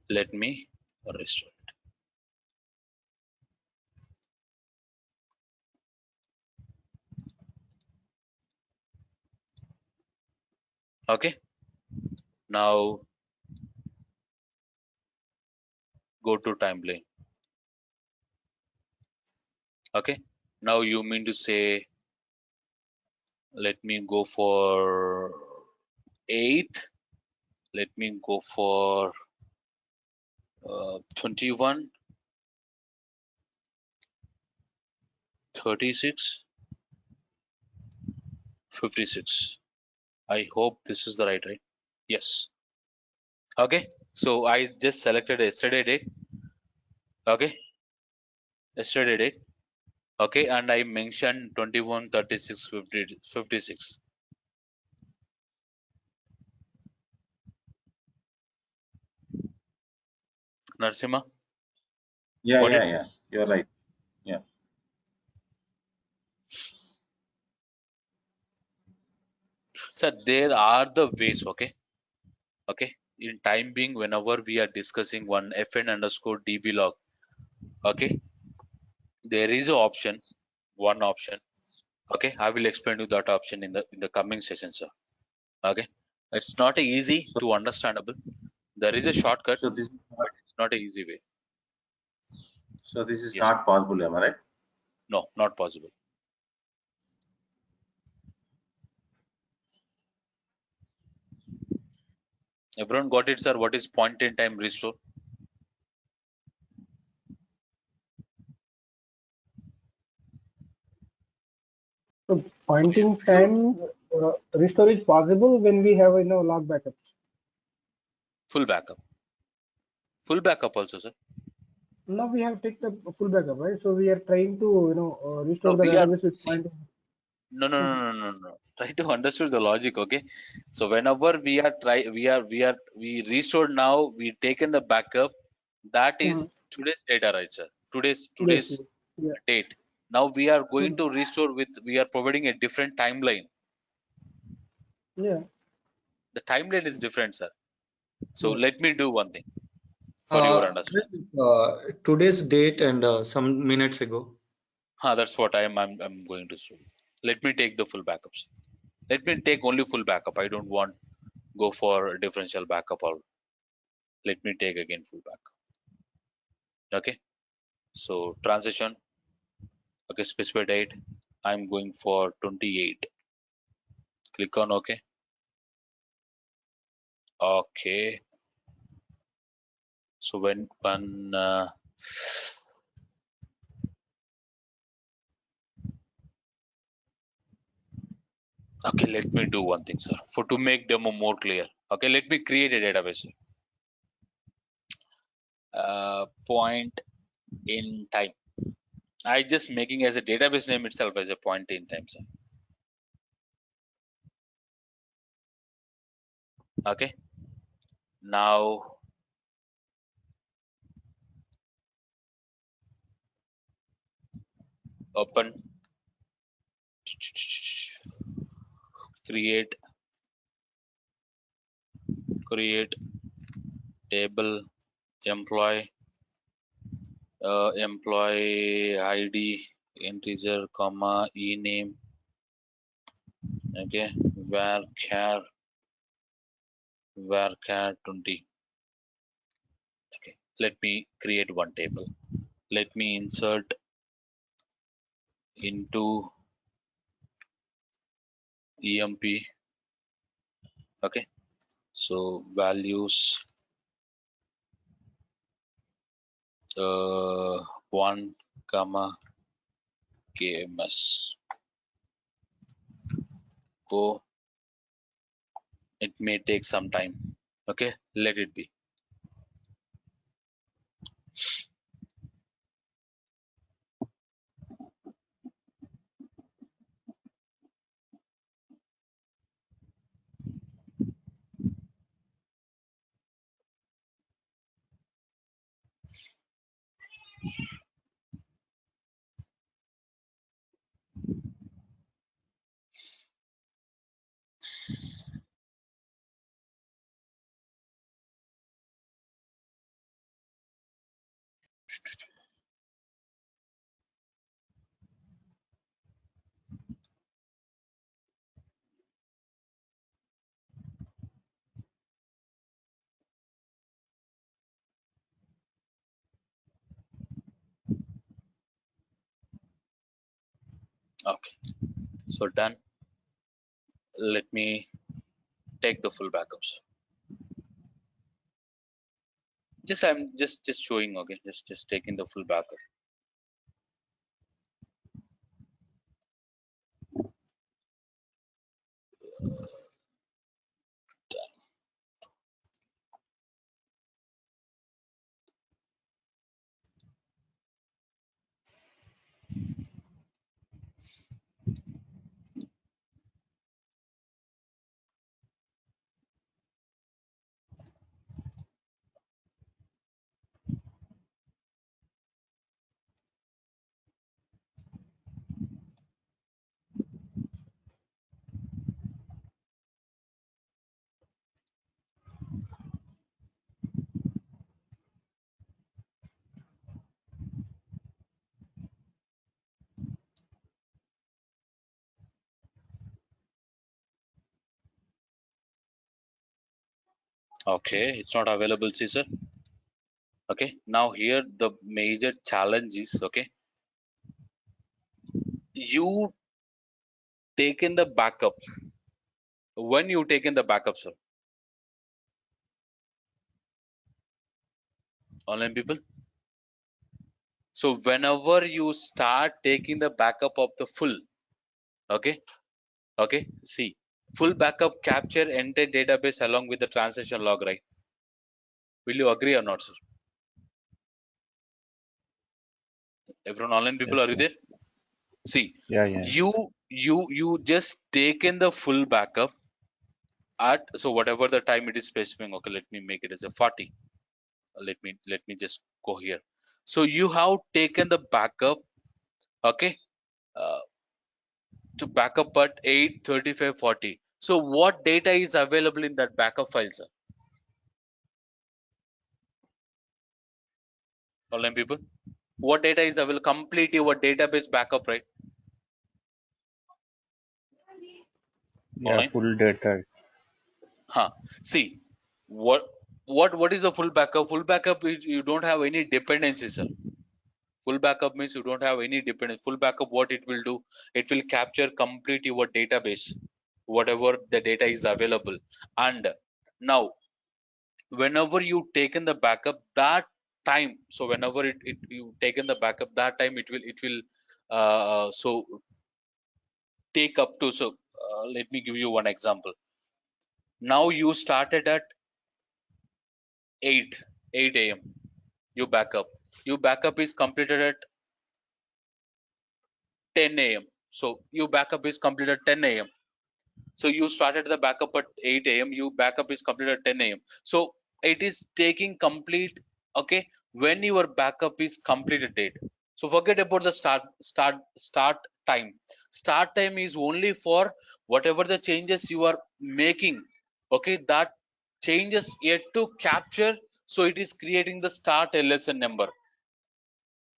Let me restore it. Okay, now go to timeline. Okay, now you mean to say, let me go for 8th, let me go for 21, 36, 56. I hope this is the right? Yes. Okay, so I just selected yesterday date. Okay, yesterday date. Okay, and I mentioned 21, 36, 50, 56. Narsima, Yeah, got yeah, it? yeah. You're right. Yeah. So there are the ways, okay. In time being, whenever we are discussing one fn underscore db log, okay, there is a option, one option. Okay, I will explain you that option in the coming session, sir. Okay, it's not a easy So, to understandable. There is a shortcut, so this is not, but it's not a easy way. so this is Yeah, not possible, am I right? no, not possible. Everyone got it, sir? What is point in time restore? So So pointing if you time restore is possible when we have log backups. full backup, full backup also, sir. Now we have taken the full backup, right? So we are trying to restore No, the we are database with see. pointing. No, no, no, no, no, no. Try to understand the logic, okay? So whenever we restored now, we taken the backup. That Mhm. is today's data, right, sir? Today's Yes, today's yes, yeah. date. Now we are going Mhm. to restore with we are providing a different timeline. Yeah, The timeline is different, sir. So yeah. let me do one thing for your Try, understanding. today's date and some minutes ago. That's what I'm going to show. Let me take the full backups. Let me take only full backup. I don't want go for differential backup or let me take again full backup. Okay. So transition. Okay, specify date. I'm going for 28. Click on OK. Okay. So when okay, let me do one thing, sir. For to make demo more clear. Okay, let me create a database. Point in time. I just making as a database name itself as a point in time, sir. Okay. Now open, create table employee employee ID integer comma ename. Okay, var char 20. Okay, let me create one table. Let me insert into emp. Okay, so values 1 comma kms. Go. It may take some time. Okay, let it be. Okay, so done. Let me take the full backups. I'm just showing. Okay, just taking the full backup. Okay, it's not available, Caesar. Okay, now here the major challenge is, okay, you taken the backup. When you taken the backup, sir, online people. So whenever you start taking the backup of the full, okay, okay, see, full backup capture entire database along with the transaction log, right? Will you agree or not, sir? Everyone, online people, Yes, are you sir. there? See, Yeah, yeah. you just taken the full backup at, so whatever the time it is specifying. Okay, let me make it as a 40. Let me just go here. So you have taken the backup, okay, uh, to backup at 8:35:40. So what data is available in that backup file, sir? Online people, what data is available? Complete your database backup, right? Yeah, Online. full data. Huh. See, what is the full backup? Full backup is you don't have any dependencies, sir. Full backup means you don't have any dependence. Full backup, what it will do, it will capture complete your database, whatever the data is available. And now, whenever you taken the backup, that time, so whenever you taken the backup, that time it will so take up to, so let me give you one example. Now you started at 8 a.m. You backup. Your backup is completed at 10 a.m. So your backup is completed at 10 a.m. So you started the backup at 8 a.m. You backup is completed at 10 a.m. So it is taking complete, okay, when your backup is completed date. So forget about the start time. Start time is only for whatever the changes you are making. Okay, that changes yet to capture. So it is creating the start LSN number.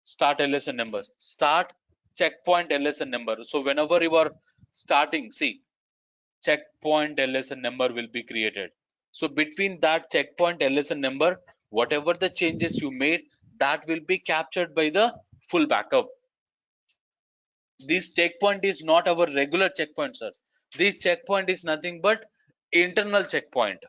Start LSN number. Start checkpoint LSN number. So whenever you are starting, see, checkpoint LSN number will be created. So between that checkpoint LSN number, whatever the changes you made, that will be captured by the full backup. This checkpoint is not our regular checkpoint, sir. This checkpoint is nothing but internal checkpoint.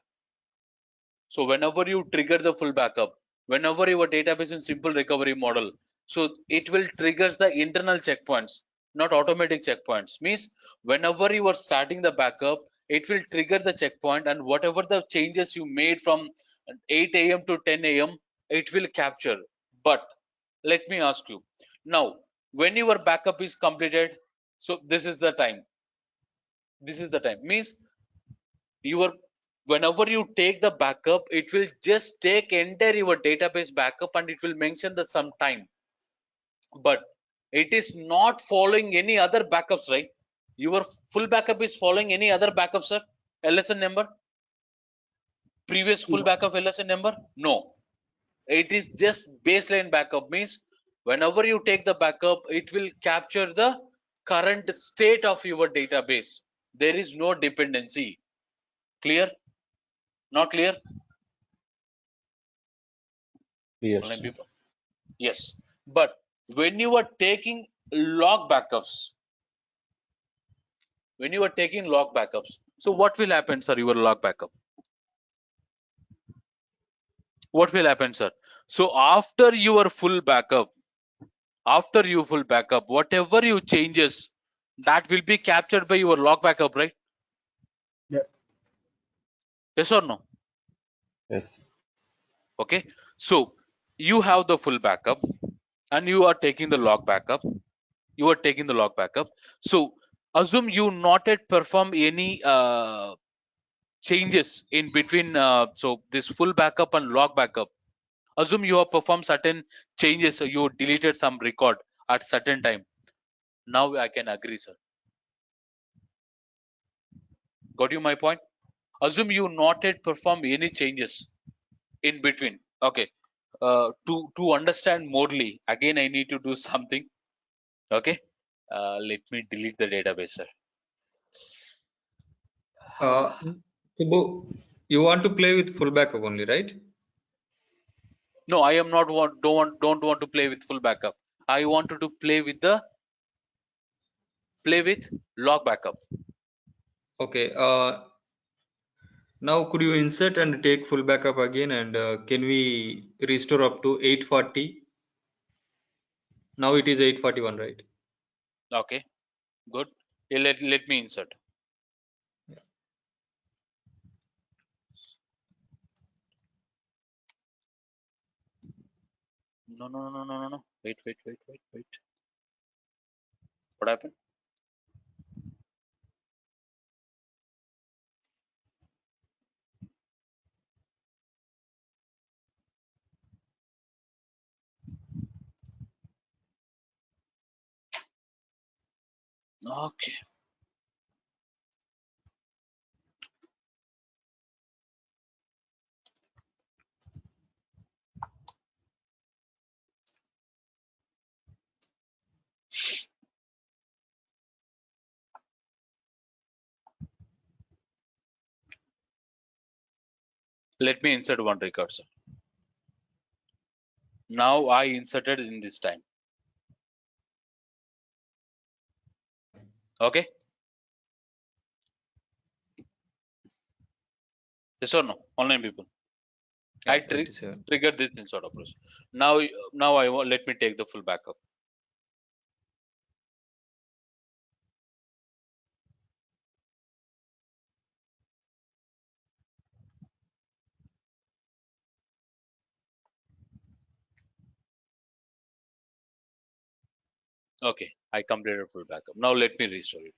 So whenever you trigger the full backup, whenever your database in simple recovery model, so it will triggers the internal checkpoints, not automatic checkpoints. Means whenever you are starting the backup, it will trigger the checkpoint, and whatever the changes you made from 8 a.m. to 10 a.m., it will capture. But let me ask you now, when your backup is completed, so this is the time. This is the time. Means your whenever you take the backup, it will just take entire your database backup and it will mention the some time, but it is not following any other backups, right? Your full backup is following any other backup, sir? LSN number, previous full No, backup LSN number? No. It is just baseline backup, means whenever you take the backup, it will capture the current state of your database. There is no dependency. Clear? Not clear? Clear, Online sir. people? Yes. But when you are taking log backups, so what will happen, sir? Your log backup. What will happen, sir? So after your full backup, whatever you changes, that will be captured by your log backup, right? Yeah. Yes or no? Yes. Okay. So you have the full backup and you are taking the log backup. So assume you not yet perform any changes in between. So this full backup and log backup. Assume you have performed certain changes. So you deleted some record at certain time. Now I can agree, sir. Got you my point? Assume you not yet perform any changes in between. Okay. To understand morely, again I need to do something. Okay. Let me delete the database, sir. Uh, Subbu, you want to play with full backup only, right? No, I am not don't want to play with full backup. I wanted to play with log backup. Okay. Now could you insert and take full backup again, and can we restore up to 840? Now it is 841, right? Okay, good. Let me insert. No. Wait. What happened? Okay. Let me insert one record, sir. Now I inserted in this time. Okay. Yes or no? Online people. Yeah, I 37. triggered this insert approach. Now I want, let me take the full backup. Okay, I completed full backup. Now let me restore it.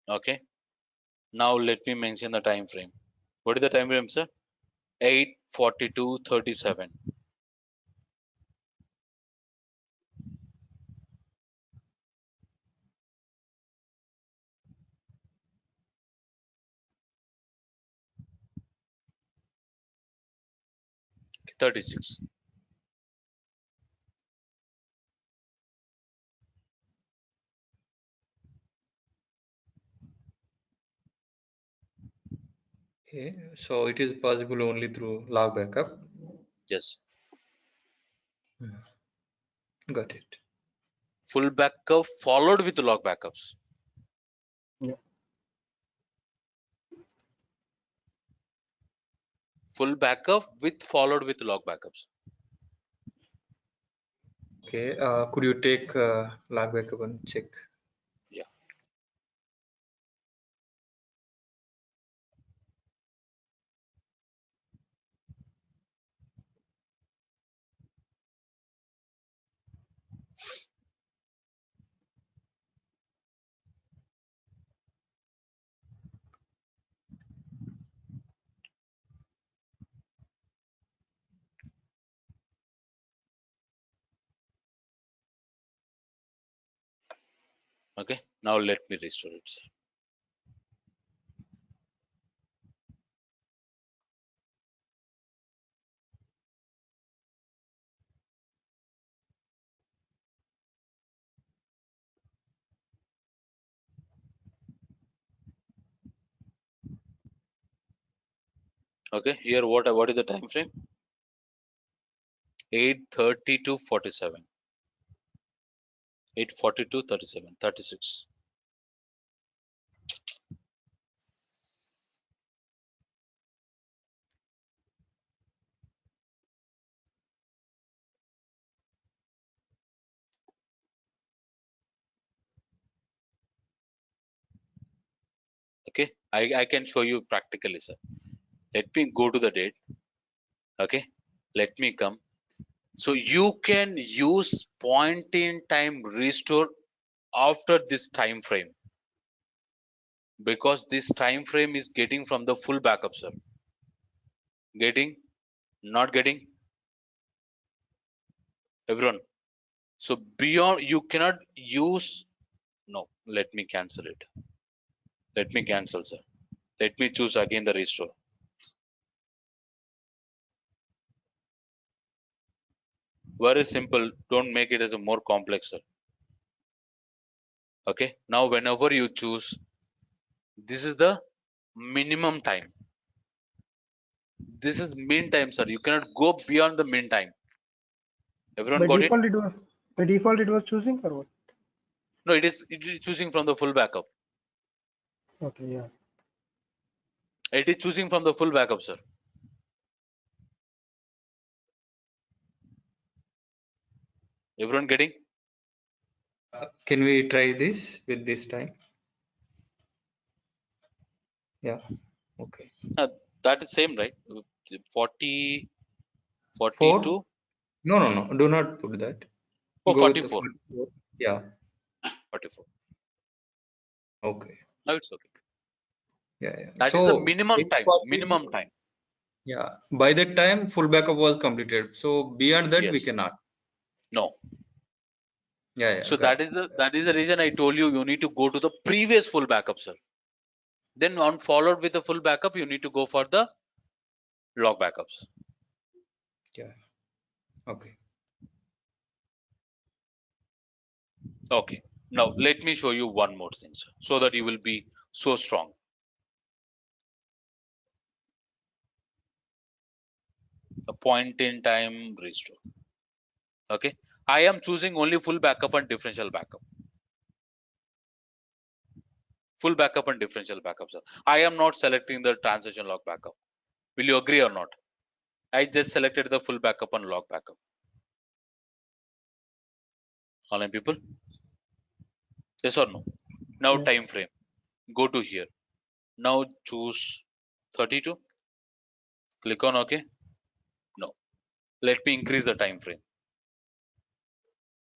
Okay. Now let me mention the time frame. What is the time frame, sir? 8:42:37. Okay, 36. Okay. So it is possible only through log backup. Yes. Got it. Full backup followed with log backups. Yeah. Full backup with followed with log backups. Okay. Could you take log backup and check? Yeah. Okay, now let me restore it, sir. Okay, here what is the time frame? 8:30 to 47. 8:40 to 37, 36. Okay, I can show you practically, sir. Let me go to the date. Okay, let me come. So you can use point in time restore after this time frame, because this time frame is getting from the full backup, sir. Getting, not getting, everyone. So beyond, you cannot use. No, let me cancel it. Let me cancel, sir. Let me choose again the restore. Very simple. Don't make it as a more complex, sir. Okay. Now whenever you choose, this is the minimum time. This is mean time, sir. You cannot go beyond the mean time. Everyone By got it? default it was choosing or what? No, it is choosing from the full backup. Okay, yeah. It is choosing from the full backup, sir. Everyone getting? Can we try this with this time? Yeah. Okay. That is same, right? 40, 4? 42, No. Do not put that. oh, Go with the 44, 44. Yeah. 44. Okay. Now it's okay. Yeah. That is the So minimum time. 840. Minimum time. Yeah. By that time, full backup was completed. So beyond that, Yes. we cannot. No. Yeah. So Got it. that is the reason I told you need to go to the previous full backup, sir. Then on followed with the full backup, you need to go for the log backups. Yeah. Okay. Okay. Now let me show you one more thing, sir, so that you will be so strong. A point in time restore. Okay. I am choosing only full backup and differential backup. Full backup and differential backup, sir. I am not selecting the transition log backup. Will you agree or not? I just selected the full backup and log backup. Online people? Yes or no? Now Yes. time frame. Go to here. Now choose 32. Click on OK. No. Let me increase the time frame.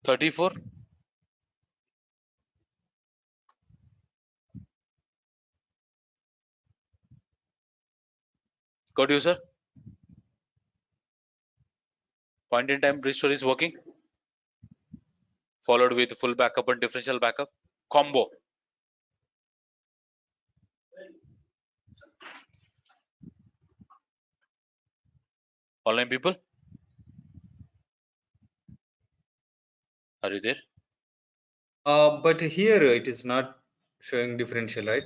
34. Got you, sir? Point in time restore is working. Followed with full backup and differential backup. Combo. Online people? Are you there? But here it is not showing differential, right?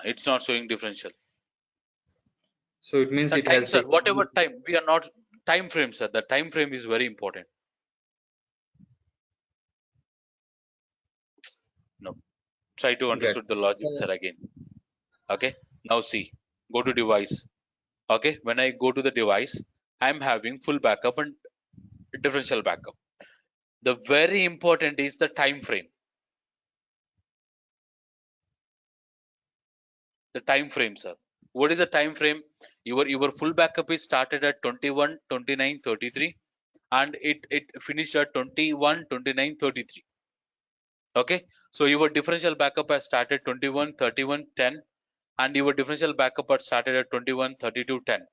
It's not showing differential. So it means The it time, has sir, taken. whatever time, we are not time frame, sir. The time frame is very important. No. Try to Got understood the logic, it. sir, again. Okay. Now see. Go to device. Okay. When I go to the device, I'm having full backup and differential backup. The very important is the time frame. The time frame, sir. What is the time frame? Your full backup is started at 21, 29, 33, and it finished at 21, 29, 33. Okay. So your differential backup has started 21, 31, 10, and your differential backup had started at 21, 32, 10.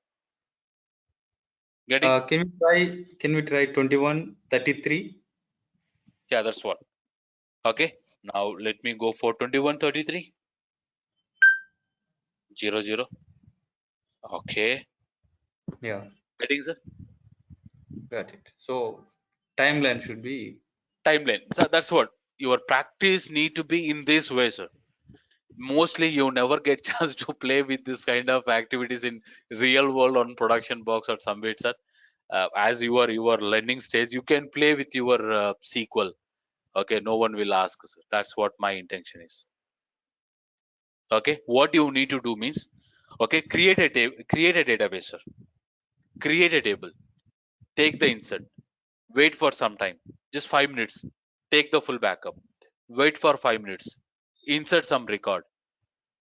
Getting? Can we try 21, 33? Yeah, that's what. Okay. Now let me go for 2133 00. Okay, Yeah, getting sir. got it. So timeline should be Timeline. So that's what your practice need to be in this way, sir. Mostly you never get chance to play with this kind of activities in real world on production box or somewhere, sir. As you are learning stage, you can play with your SQL. Okay, no one will ask, sir. That's what my intention is. Okay, what you need to do means, okay, create a database, sir. Create a table. Take the insert. Wait for some time, just 5 minutes. Take the full backup. Wait for 5 minutes. Insert some record.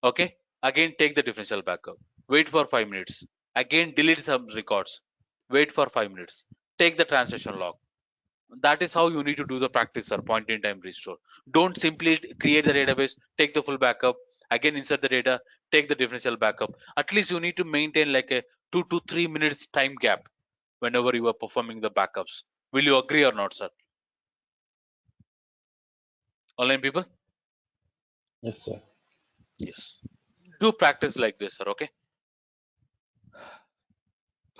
Okay, again take the differential backup. Wait for 5 minutes. Again delete some records. Wait for 5 minutes. Take the transaction log. That is how you need to do the practice, sir. Point in time restore. Don't simply create the database, take the full backup, again insert the data, take the differential backup. At least you need to maintain like a 2 to 3 minutes time gap whenever you are performing the backups. Will you agree or not, sir? Online people? Yes, sir. Yes. Do practice like this, sir. Okay.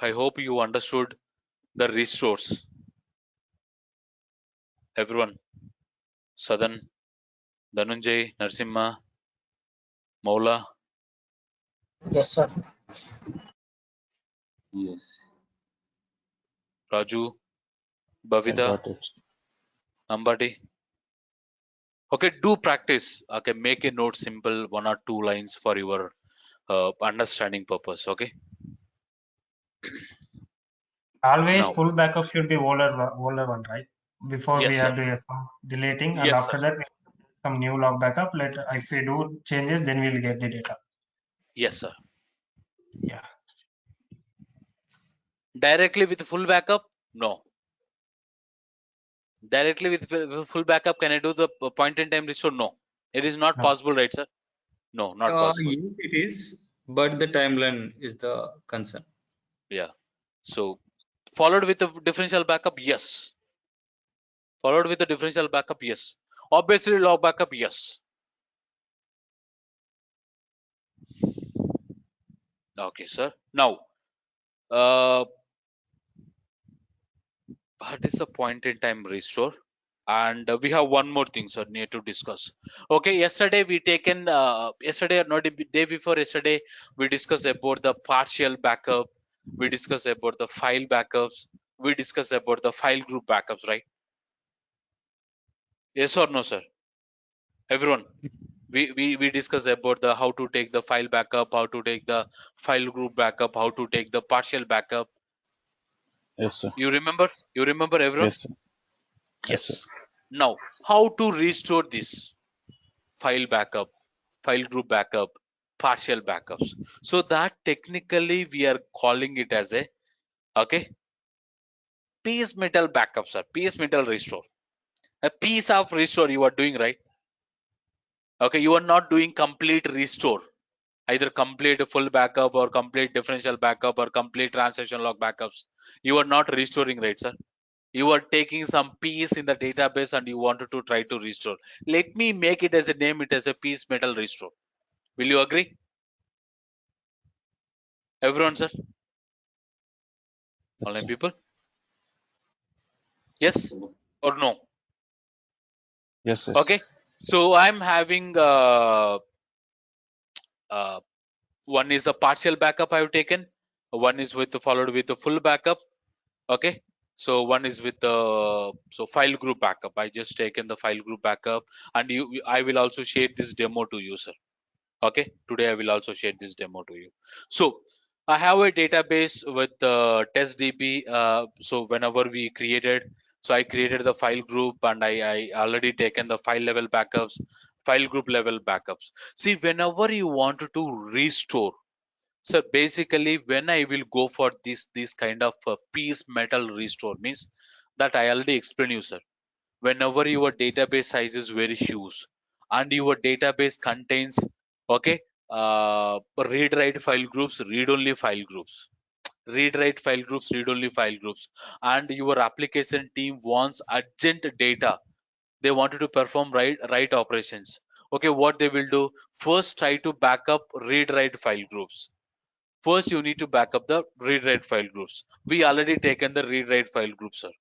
I hope you understood the restores. Everyone. Sadan, Dhananjay, Narsimha, Maula, Yes, sir. Yes. Raju, I Bhavita, got it. Ambati. Okay, do practice. Okay, make a note simple, 1 or 2 lines for your understanding purpose. Okay. Always Now, full backup should be older one, right? Before we yes, sir. have to some deleting, and Yes, sir. after that we some new log backup. Let if we do changes, then we'll get the data. Yes, sir. Yeah. Directly with full backup? No. Directly with full backup, can I do the point in time restore? No. It is not No. possible, right, sir? No, not possible. yes, it is, but the timeline is the concern. Yeah. So, followed with a differential backup? Yes. Followed with a differential backup? Yes. Obviously, log backup? Yes. Okay, sir. Now, uh, what is the point in time restore? And we have one more thing, sir, need to discuss. Okay, yesterday we taken yesterday or not, day before yesterday, we discussed about the partial backup, we discussed about the file backups, we discussed about the file group backups, right? Yes or no, sir? Everyone, we discussed about the how to take the file backup, how to take the file group backup, how to take the partial backup. Yes, sir. You remember everyone? Yes, sir. Yes, sir. Yes. Now, how to restore this file backup, file group backup, partial backups? So that technically we are calling it as a, okay, piecemeal backups or piecemeal restore. A piece of restore you are doing, right? Okay, you are not doing complete restore, either complete full backup or complete differential backup or complete transaction log backups. You are not restoring, right, sir? You are taking some piece in the database and you wanted to try to restore. Let me make it as a name, it as a piecemeal restore. Will you agree, everyone, sir? Yes, Online sir. people? Yes or no? Yes, yes. Okay, so I'm having uh, one is a partial backup I've taken, one is with followed with a full backup. Okay, so one is with the so file group backup. I just taken the file group backup, and I will also share this demo to you, sir. Okay, today I will also share this demo to you. So I have a database with testdb. So whenever we created, so I created the file group, and I already taken the file level backups, file group level backups. See, whenever you wanted to restore, so basically when I will go for this kind of piece metal restore means, that I already explained you, sir. Whenever your database size is very huge and your database contains, okay, read write file groups, read only file groups, read write file groups, read only file groups, and your application team wants urgent data, They wanted to perform write operations. Okay, what they will do, first try to back up read write file groups. First you need to back up the read write file groups. We already taken the read write file groups, sir.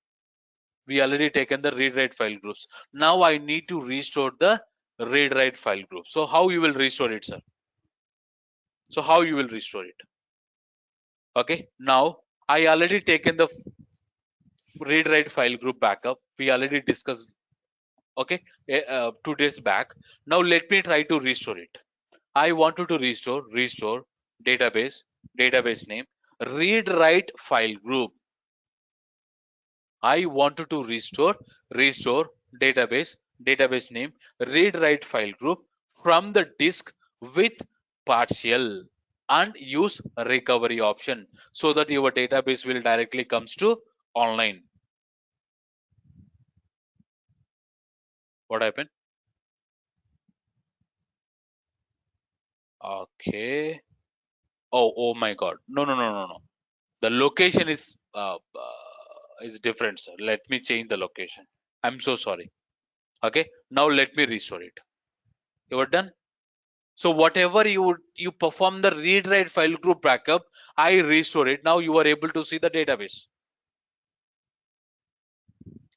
We already taken the read write file groups. Now I need to restore the read write file group. So how you will restore it, sir? So how you will restore it? Okay, now I already taken the read write file group backup. We already discussed, okay, 2 days back. Now let me try to restore it. I wanted to restore database name, read write file group. I wanted to restore database name, read write file group from the disk with partial, and use recovery option so that your database will directly comes to online. What happened? Okay. Oh my God. No. The location is different, sir. Let me change the location. I'm so sorry. Okay. Now let me restore it. You are done. So whatever you perform the read write file group backup, I restore it. Now you are able to see the database.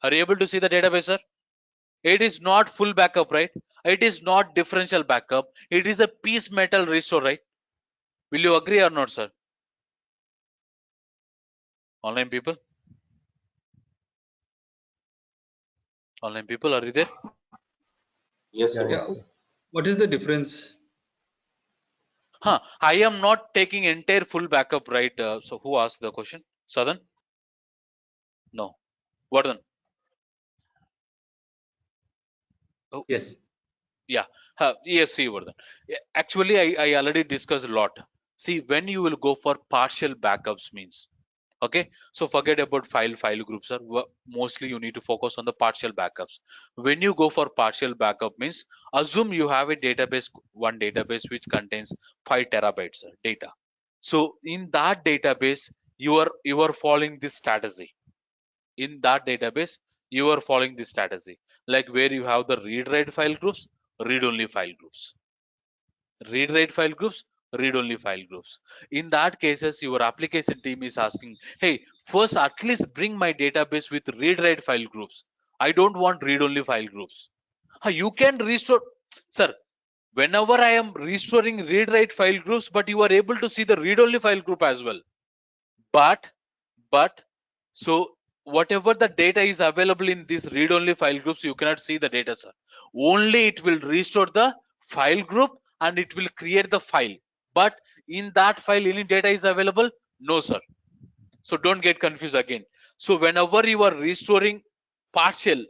Are you able to see the database, sir? It is not full backup, right? It is not differential backup. It is a piecemeal restore, right? Will you agree or not, sir? Online people? Online people, are you there? Yes, Yeah, sir. yes, Yeah. sir. What is the difference? I am not taking entire full backup, right? So who asked the question? Southern? No. Vardhan? Oh, Yes. yeah. Yes, see, Vardhan. Yeah, actually, I already discussed a lot. See, when you will go for partial backups means, okay, so forget about file groups, sir. Mostly you need to focus on the partial backups. When you go for partial backup means, assume you have a database, one database which contains 5 terabytes data. So in that database, you are following this strategy. In that database, you are following this strategy, like where you have the read write file groups, read only file groups, read write file groups, read only file groups. In that cases, your application team is asking, hey, first at least bring my database with read write file groups. I don't want read only file groups. You can restore, sir, whenever I am restoring read write file groups, but you are able to see the read only file group as well. But so whatever the data is available in these read only file groups, you cannot see the data, sir. Only it will restore the file group and it will create the file, but in that file any data is available? No, sir. So don't get confused again. So whenever you are restoring partial,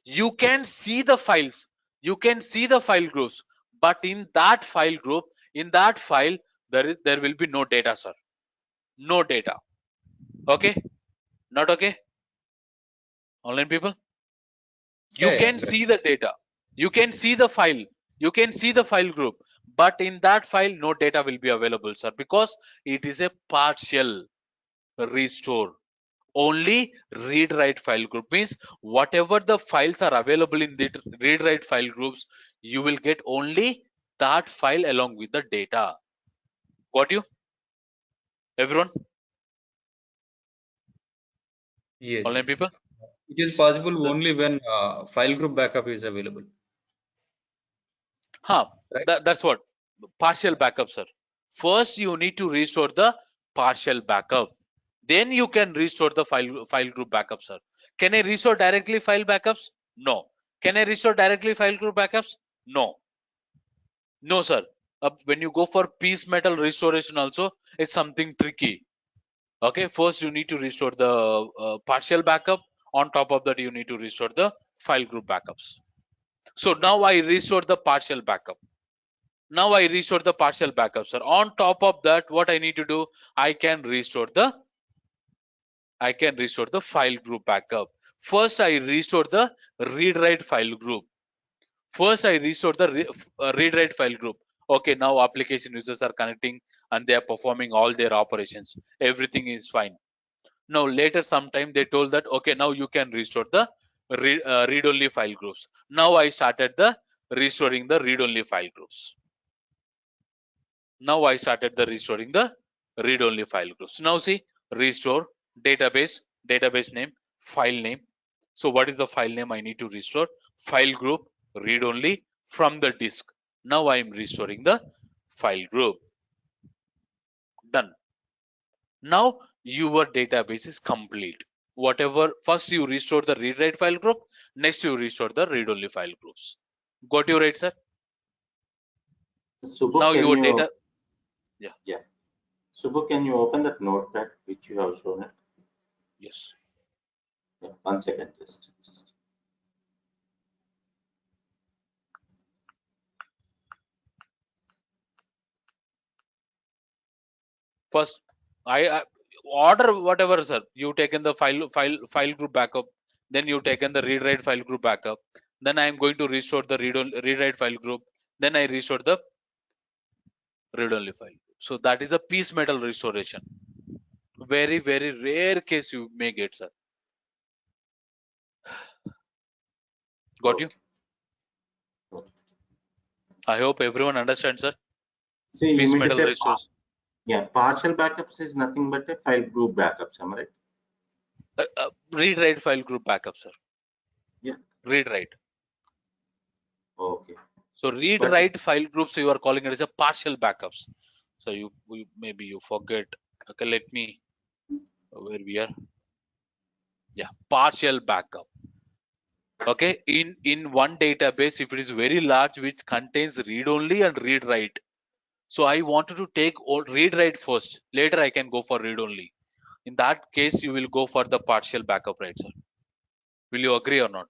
you can see the files, you can see the file groups, but in that file group, in that file, there will be no data, sir. No data. Okay, not okay. Online people, you Yeah, yeah, can got see the data, you can see the file, you can see the file group, but in that file no data will be available, sir, because it is a partial restore. Only read write file group means whatever the files are available in the read write file groups, you will get only that file along with the data. Got you, everyone? Yes, Online yes. people, It is possible The- only when file group backup is available, huh, right? that's what partial backup, sir. First you need to restore the partial backup, then you can restore the file group backup, sir. Can I restore directly file backups? No. Can I restore directly file group backups? No. No, sir. When you go for piecemeal restoration also, it's something tricky. Okay, first you need to restore the partial backup. On top of that, you need to restore the file group backups. So now I restore the partial backup. Now I restore the partial backup, sir. On top of that, what I need to do, I can restore the file group backup. First, I restore the read write file group. First, I restore the read write file group. Okay, now application users are connecting and they are performing all their operations. Everything is fine. Now later sometime they told that, okay, now you can restore the read-only file groups. Now I started the restoring the read-only file groups. Now I started the restoring the read-only file groups. Now see, restore database, database name, file name. So what is the file name I need to restore? File group, read-only from the disk. Now I am restoring the file group. Done. Now your database is complete. Whatever, first you restore the read-write file group, next you restore the read-only file groups. Got you right, sir? Subbu, Now can your you, data, yeah. Subbu, can you open that notepad which you have shown it? yes. Yeah, 1 second, just. First, I order whatever, sir. You taken the file group backup, then you taken the read write file group backup. Then I am going to restore the read write file group. Then I restore the read only file. So that is a piecemeal restoration. Very rare case you may get, sir. Got you? Okay. Okay. I hope everyone understands, sir. See, you mean to Piecemeal say, restores. yeah, partial backups is nothing but a file group backups, am I right? Read write file group backup, sir. Yeah. Read write. Okay. So read But write file groups you are calling it as a partial backups. So you maybe you forget. Okay, let me where we are. Yeah, partial backup. Okay, in one database, if it is very large, which contains read only and read write. So I wanted to take all read write first. Later I can go for read only. In that case, you will go for the partial backup, right, sir? Will you agree or not?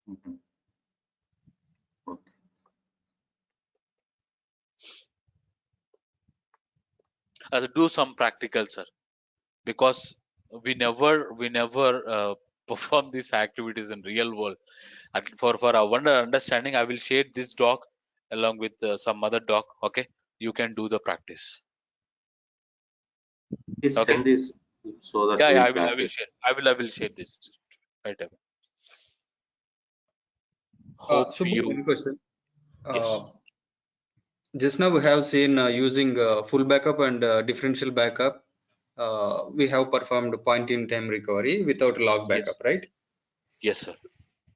mhm. Okay. Do some practical, sir, because we never perform these activities in real world. And for our understanding, I will share this doc along with some other doc. Okay, you can do the practice. Please Okay, send this so that yeah, we'll I will practice. share. I will share this right away. Hope Subbu, you one question. Uh, yes, just now we have seen using full backup and differential backup. We have performed point in time recovery without log yes, backup, right? yes, sir.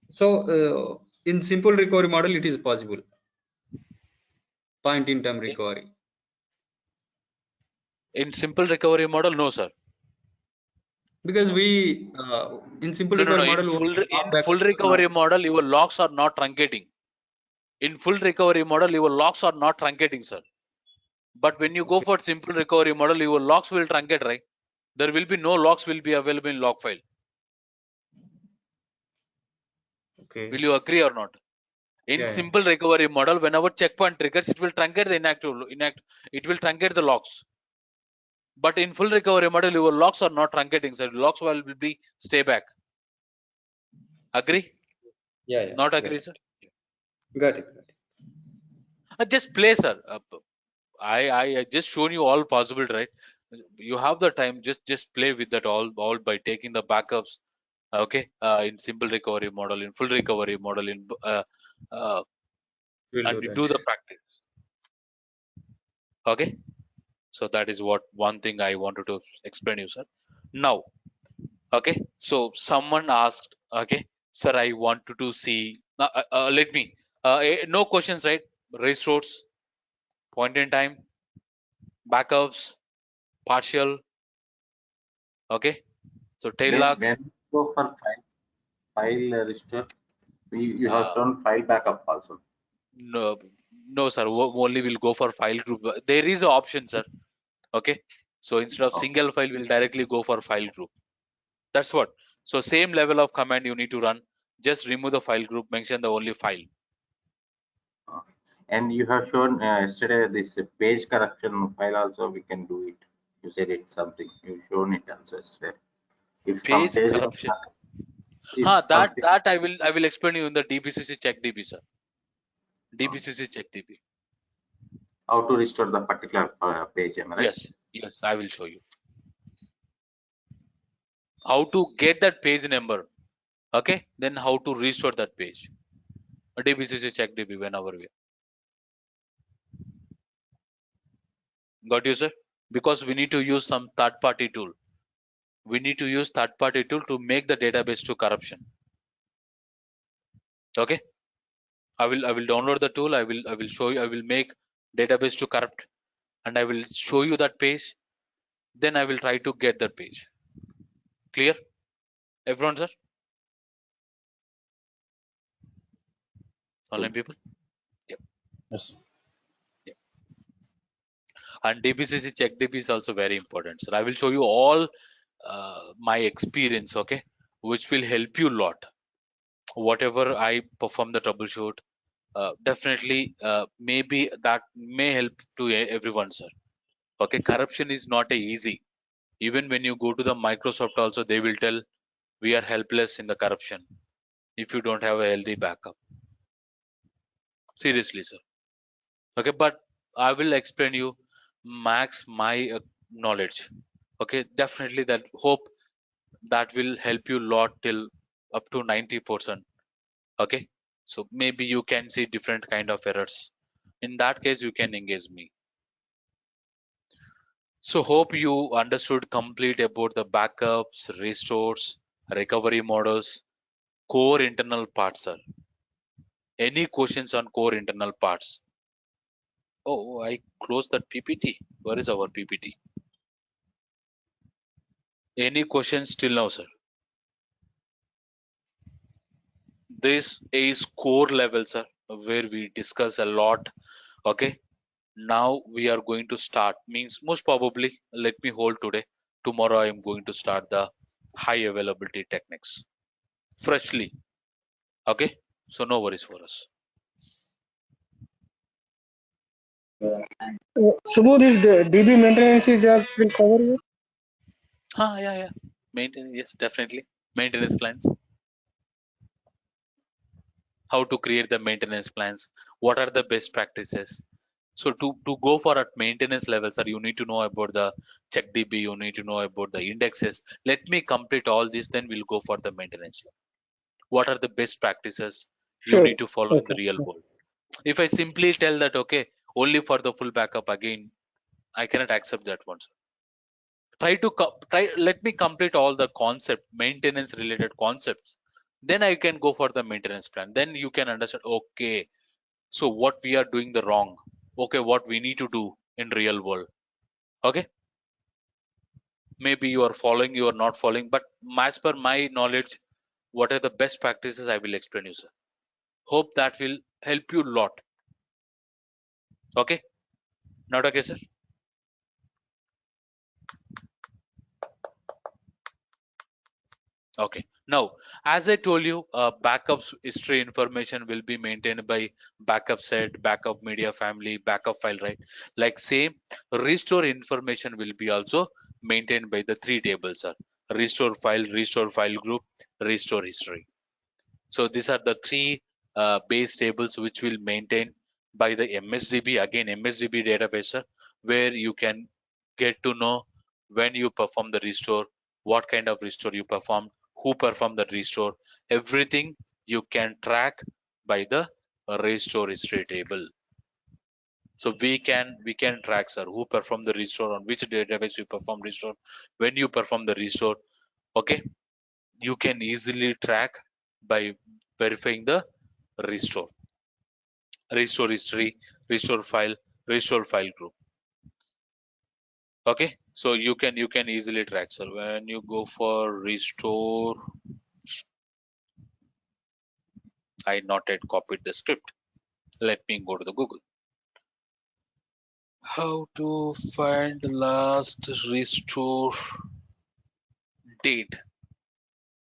So in simple recovery model, it is possible. Point in time recovery. In simple recovery model, no, sir. Because we in simple No. recovery In model only log in full backup recovery model, your logs are not truncating. In full recovery model, your logs are not truncating, sir. But when you go okay. for simple recovery model, your logs will truncate, right? There will be no logs will be available in log file. Okay. Will you agree or not? In Yeah. simple recovery model, whenever checkpoint triggers, it will truncate the it will truncate the logs. But in full recovery model, your logs are not truncating, sir. Logs will be stay back. Agree? Yeah. Yeah. Not Got agree, it. sir? Got it. Got it. Just play, sir. I just shown you all possible, right? You have the time. Just play with that all by taking the backups. Okay, in simple recovery model, in full recovery model, uh, We'll and do you that. do the practice. Okay, so that is what one thing I wanted to explain you, sir. Now, okay, so someone asked, okay, sir, I wanted to see. Let me. No questions, right? Restores, point in time, backups, partial. Okay, so tail When lock. when you go for file restore, you have Uh, shown file backup also. no, no, sir. Only will go for file group. There is an option, sir. Okay, so instead of Okay. single file, we'll directly go for file group. That's what. So same level of command you need to run. Just remove the file group. Mention the only file. Okay. And you have shown yesterday this page correction file also we can do it. You said it something. You shown it also yesterday. If some Page page, corruption. if That something, I will explain you in the DBCC check DB, sir. DBCC check DB. how to restore the particular page, am I right? Yes, I will show you how to get that page number. Okay, then how to restore that page? A DBCC check DB whenever we got you, sir. Because we need to use some third party tool. We need to use third party tool to make the database to corruption. Okay, I will download the tool. I will show you. I will make database to corrupt, and I will show you that page. Then I will try to get that page. Clear, everyone, sir? Online people. Yep. Yes. Yep. And DBCC check DB is also very important, sir. I will show you all my experience. Okay, which will help you a lot. Whatever I perform the troubleshoot, definitely maybe that may help to everyone, sir. Okay, corruption is not a easy. Even when you go to the Microsoft also, they will tell we are helpless in the corruption if you don't have a healthy backup. Seriously, sir. Okay, but I will explain you max my knowledge. Okay, definitely that hope that will help you lot till up to 90%. Okay, so maybe you can see different kind of errors. In that case, you can engage me. So hope you understood complete about the backups, restores, recovery models, core internal parts, sir. Any questions on core internal parts? Oh, I closed that PPT. Where is our PPT? Any questions till now, sir? This is core level, sir, where we discuss a lot. Okay. Now we are going to start. Means most probably, let me hold today. Tomorrow I am going to start the high availability techniques freshly. Okay. So no worries for us. Subodh, this DB maintenance is just will cover you. Yeah. Maintenance, yes, definitely. Maintenance plans. How to create the maintenance plans. What are the best practices? So to go for at maintenance level, sir, you need to know about the check DB. You need to know about the indexes. Let me complete all this, then we'll go for the maintenance. What are the best practices you Sure. need to follow in the Okay. real world? If I simply tell that, okay, only for the full backup, again, I cannot accept that one, sir. Try, let me complete all the concept maintenance related concepts, then I can go for the maintenance plan. Then you can understand, okay, so what we are doing the wrong, okay, what we need to do in real world. Okay, maybe you are following, you are not following, but as per my knowledge, what are the best practices, I will explain you, sir. Hope that will help you a lot. Okay, not okay, sir? Okay. Now, as I told you, backups history information will be maintained by backup set, backup media family, backup file, right? Like same, restore information will be also maintained by the three tables, sir. Restore file group, restore history. So these are the three base tables which will maintain by the MSDB. Again, MSDB database, sir, where you can get to know when you perform the restore, what kind of restore you performed, who performed the restore, everything you can track by the restore history table. So we can track, sir, who performed the restore, on which database you perform restore, when you perform the restore. Okay, you can easily track by verifying the restore restore history, restore file group. Okay, so you can easily track, sir. When you go for restore, I not yet copied the script. Let me go to the Google. How to find the last restore date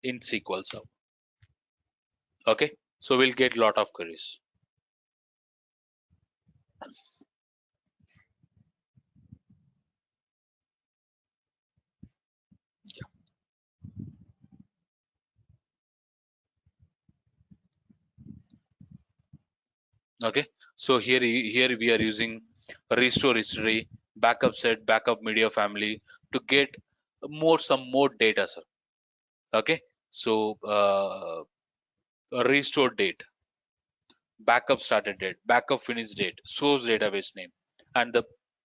in SQL Server. Okay, so we'll get lot of queries. Okay, so here we are using restore history, backup set, backup media family to get some more data, sir. Okay, So restore date, backup started date, backup finish date, source database name, and the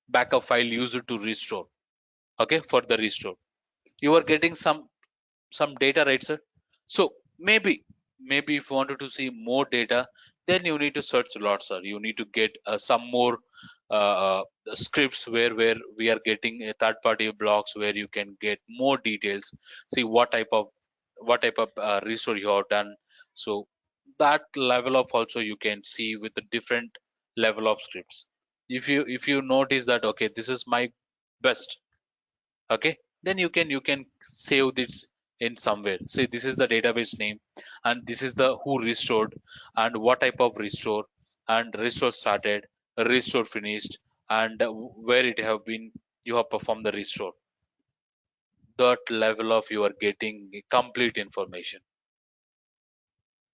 backup file used to restore. Okay, for the restore, you are getting some data, right, sir? So maybe if you wanted to see more data, then you need to search a lot, sir. You need to get some more scripts where we are getting a third party blocks where you can get more details, see what type of restore you have done. So that level of also you can see with the different level of scripts. If you notice that, okay, this is my best, okay, then you can save this in somewhere. Say this is the database name, and this is the who restored, and what type of restore, and restore started, restore finished, and where it have been you have performed the restore. That level of you are getting complete information.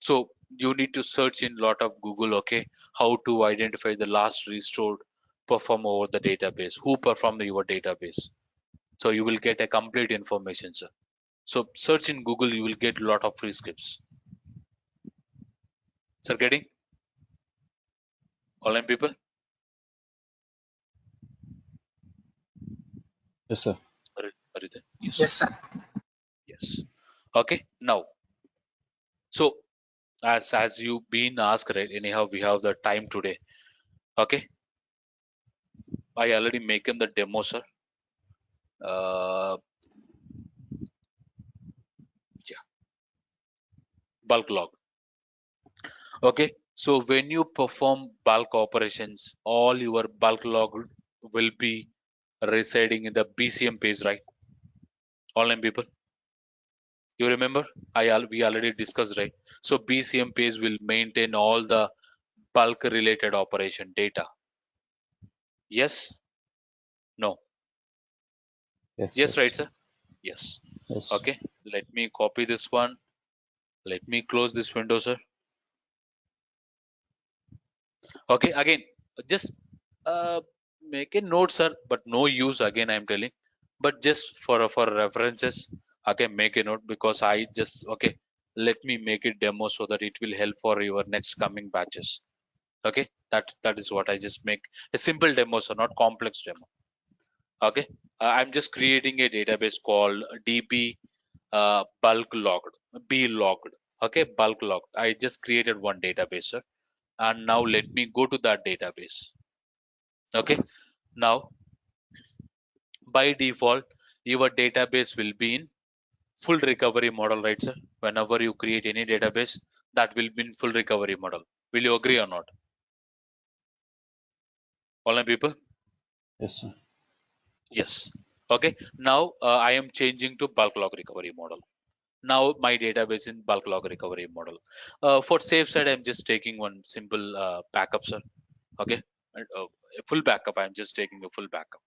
So you need to search in lot of Google, okay, how to identify the last restored perform over the database, who performed your database. So you will get a complete information, sir. So search in Google, you will get a lot of free scripts. Sir, getting online people? Yes, sir. Are you there? Yes. Yes, sir. Yes. Okay. Now, so as you been asked, right? Anyhow, we have the time today. Okay. I already making the demo, sir. Uh, yeah. Bulk log. Okay. So when you perform bulk operations, all your bulk log will be residing in the BCM page, right? Online people. You remember? We already discussed, right? So BCM page will maintain all the bulk related operation data. Yes? No? Yes, Yes, right, yes, sir? Yes. yes. Okay. Let me copy this one. Let me close this window, sir. Okay. Again, just uh, make a note, sir, but no use. Again, I'm telling. But just for references, okay, make a note because I just okay. Let me make it demo so that it will help for your next coming batches. Okay, that is what I just make a simple demo, so not complex demo. Okay, I'm just creating a database called db bulk logged, b logged. Okay, bulk logged. I just created one database, sir, and now let me go to that database. Okay, now by default your database will be in full recovery model, right, sir? Whenever you create any database, that will be in full recovery model. Will you agree or not, online people? Yes, sir. Yes. Okay. Now I am changing to bulk log recovery model. Now my database in bulk log recovery model. For safe side, I'm just taking one simple backup, sir. Okay. A full backup. I'm just taking a full backup.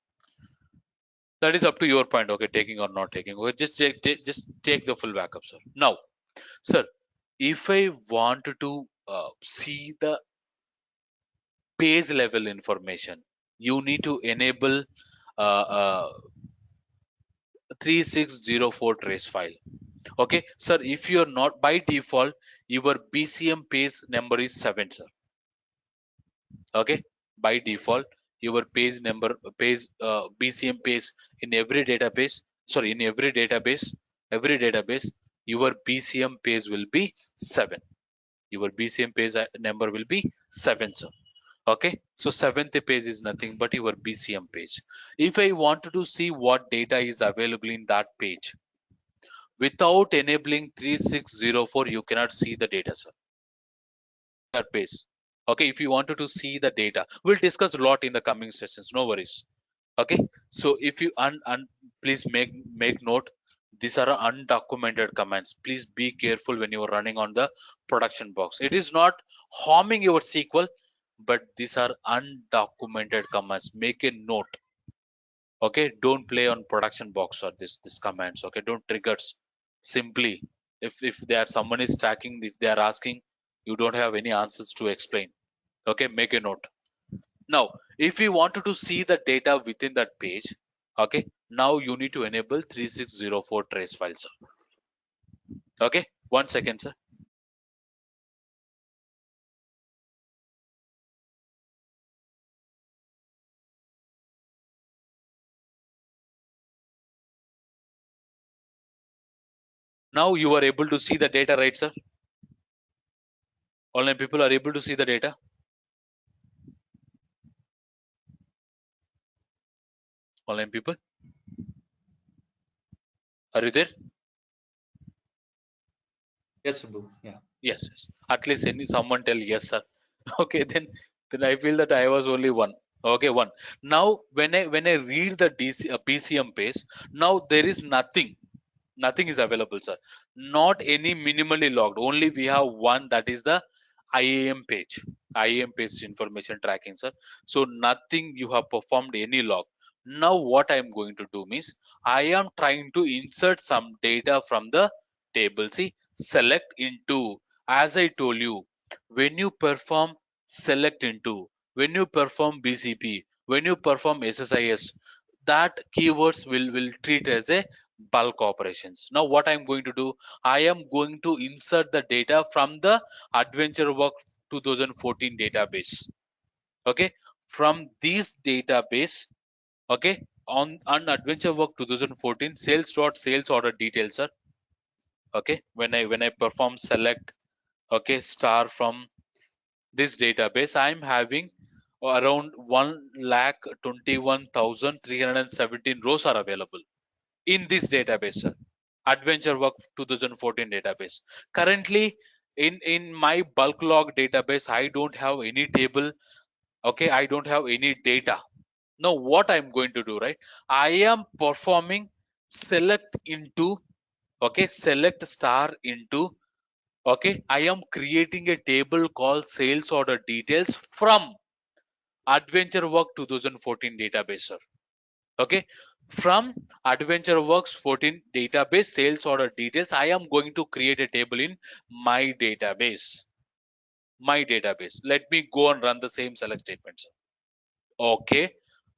That is up to your point. Okay, taking or not taking. Okay, just take the full backup, sir. Now, sir, if I want to see the page level information, you need to enable 3604 trace file. Okay, sir, if you're not by default, your BCM page number is 7, sir. Okay, by default, your page number, page BCM page in every database, sorry, in every database, your BCM page will be 7. Your BCM page number will be 7, sir. Okay, so seventh page is nothing but your BCM page. If I wanted to see what data is available in that page, without enabling 3604, you cannot see the data, sir, in that page. Okay, if you wanted to see the data, we'll discuss a lot in the coming sessions, no worries. Okay, so if you please make note, these are undocumented commands. Please be careful when you are running on the production box. It is not harming your SQL, but these are undocumented commands. Make a note. Okay, don't play on production box or this commands. Okay, don't triggers. Simply, if there someone is tracking, if they are asking, you don't have any answers to explain. Okay, make a note. Now if you wanted to see the data within that page, okay, now you need to enable 3604 trace files. Okay, 1 second, sir. Now you are able to see the data, right, sir? Online people are able to see the data. Online people, are you there? Yes, Subbu. Yeah. Yes, yes. At least someone tell yes, sir. Okay, then I feel that I was only one. Okay, one. Now when I read the PCM page, now there is nothing is available, sir. Not any minimally logged. Only we have one, that is the IAM page. IAM page information tracking, sir. So nothing you have performed any log. Now what I am going to do means I am trying to insert some data from the table. See, select into. As I told you, when you perform select into, when you perform BCP, when you perform SSIS, that keywords will treat as a bulk operations. Now what I'm going to do, I am going to insert the data from the Adventure Work 2014 database. Okay, from this database. Okay, on Adventure Work 2014 sales order details, sir. Okay, when I perform select, okay, star from this database, I'm having around 1,21,317 rows are available in this database, sir. Adventure Work 2014 database. Currently, in my bulk log database, I don't have any table. Okay, I don't have any data. Now, what I'm going to do, right? I am performing select into. Okay, select star into. Okay, I am creating a table called sales order details from Adventure Work 2014 database, sir. Okay, from Adventure Works 14 database sales order details, I am going to create a table in my database. My database. Let me go and run the same select statement, sir. Okay,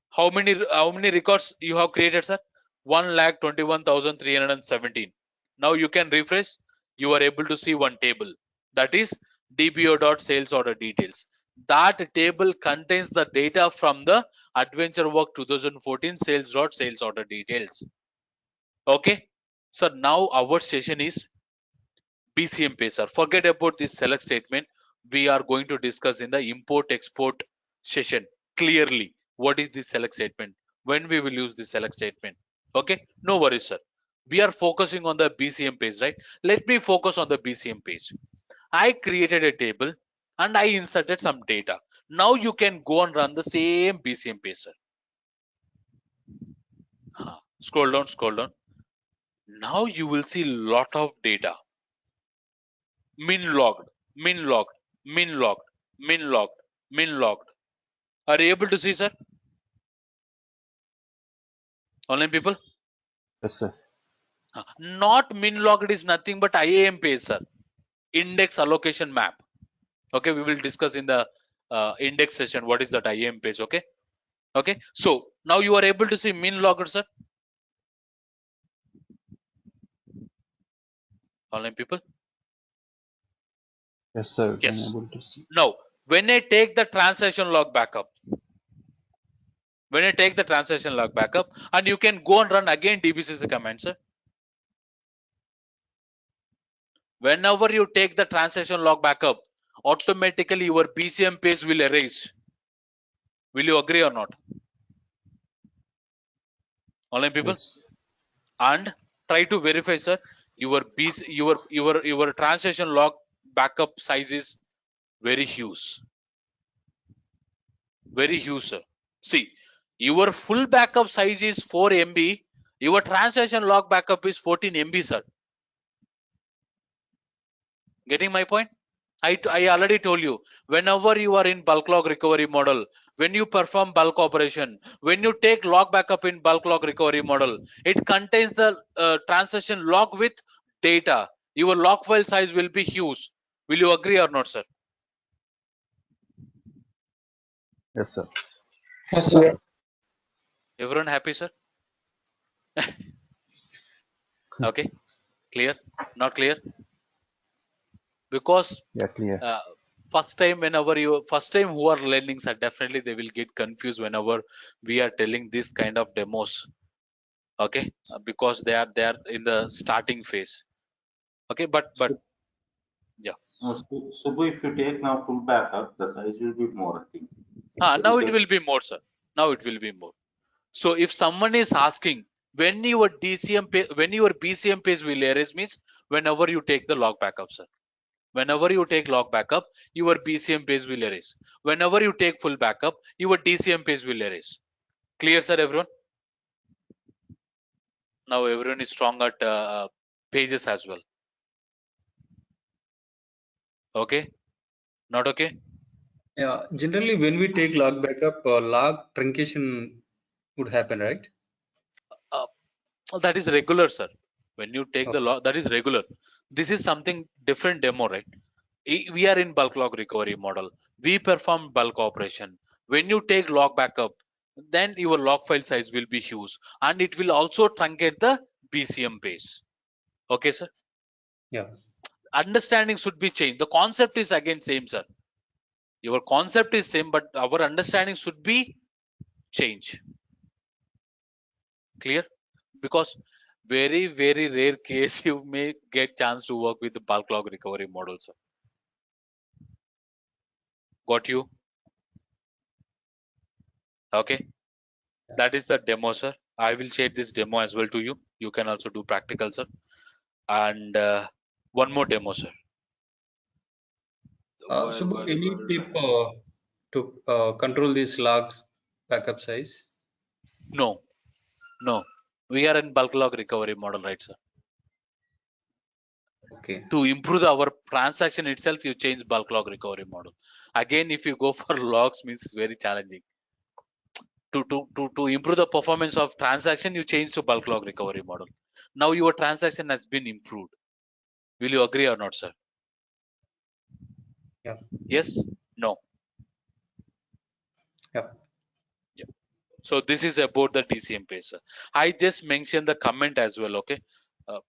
how many records you have created, sir? 1,21,317. Now you can refresh. You are able to see one table, that is dbo.sales order details. That table contains the data from the Adventure Work 2014 sales order details. Okay, so now our session is BCM page, sir. Forget about this select statement. We are going to discuss in the import export session clearly what is this select statement, when we will use this select statement. Okay, no worries, sir. We are focusing on the BCM page, right? Let me focus on the BCM page. I created a table and I inserted some data. Now you can go and run the same BCM page, sir. Scroll down, scroll down. Now you will see lot of data. Min logged, min logged, min logged, min logged, min logged. Are you able to see, sir? Online people? Yes, sir. Not min logged is nothing but IAM page, sir. Index allocation map. Okay, we will discuss in the index session what is that IAM page. Okay. Okay. So now you are able to see min logged, sir. Online people? Yes, sir. Can Yes. able to see. Now, when I take the transaction log backup, when I take the transaction log backup, and you can go and run again dbcc command, sir. Whenever you take the transaction log backup, automatically your BCM page will erase. Will you agree or not? Online people? Yes. And try to verify, sir. Your transaction log backup size is very huge. Very huge, sir. See, your full backup size is 4 MB. Your transaction log backup is 14 MB, sir. Getting my point? I already told you, whenever you are in bulk log recovery model, when you perform bulk operation, when you take log backup in bulk log recovery model, it contains the transaction log with data. Your log file size will be huge. Will you agree or not, sir? Yes, sir. Yes, sir. Everyone happy, sir? Okay. Clear? Not clear? Because Yeah, clear. first time who are learning, sir, definitely they will get confused whenever we are telling this kind of demos. Okay, because they are in the starting phase. Okay, but So, yeah. Subbu, if you take now full backup, the size will be more, I think. When Now you it take will be more, sir. Now it will be more. So if someone is asking when your when your BCM page will erase, means whenever you take the log backup, sir. Whenever you take log backup, your BCM page will erase. Whenever you take full backup, your DCM page will erase. Clear, sir, everyone? Now everyone is strong at pages as well. Okay? Not okay? Yeah, generally when we take log backup, log truncation would happen, right? Uh, that is regular, sir. When you take the Okay. log, that is regular. This is something different demo, right? We are in bulk log recovery model. We perform bulk operation. When you take log backup, then your log file size will be huge, and it will also truncate the BCM page. Okay, sir? Yeah. Understanding should be changed. The concept is again same, sir. Your concept is same, but our understanding should be changed. Clear? Because very rare case you may get chance to work with the bulk log recovery model, sir. Got you? Okay. That is the demo, sir. I will share this demo as well to you. You can also do practical, sir. And one more demo, sir. So any tip to control these logs backup size? No, no. We are in bulk log recovery model, right, sir? Okay. To improve our transaction itself, you change bulk log recovery model. Again, if you go for logs, means it's very challenging. To improve the performance of transaction, you change to bulk log recovery model. Now your transaction has been improved. Will you agree or not, sir? Yeah. Yes? No? Yeah. Yeah. So this is about the DCM page, sir. I just mentioned the comment as well, okay?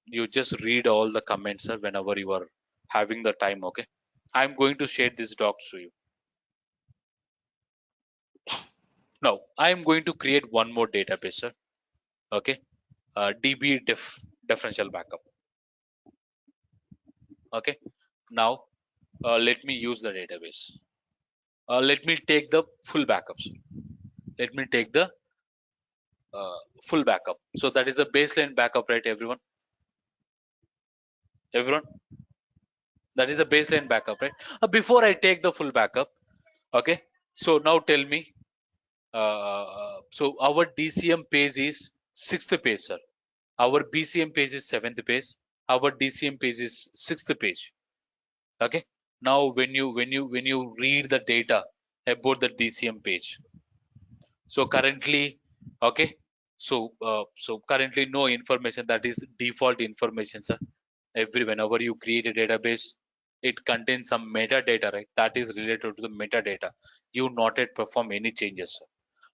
You just read all the comments, sir, whenever you are having the time, okay? I'm going to share this docs to you. Now, I'm going to create one more database, sir. Okay? Differential backup. Okay? Now, let me use the database. Let me take the full backups. Let me take the full backup. So that is the baseline backup, right, everyone? Everyone? That is a baseline backup, right? Before I take the full backup, okay? So now tell me, so our DCM page is 6th page, sir. Our BCM page is 7th page. Our DCM page is 6th page. Okay. Now when you read the data about the DCM page, so currently, okay. So currently no information, that is default information, sir. Whenever you create a database, it contains some metadata, right? That is related to the metadata. You not yet perform any changes, sir.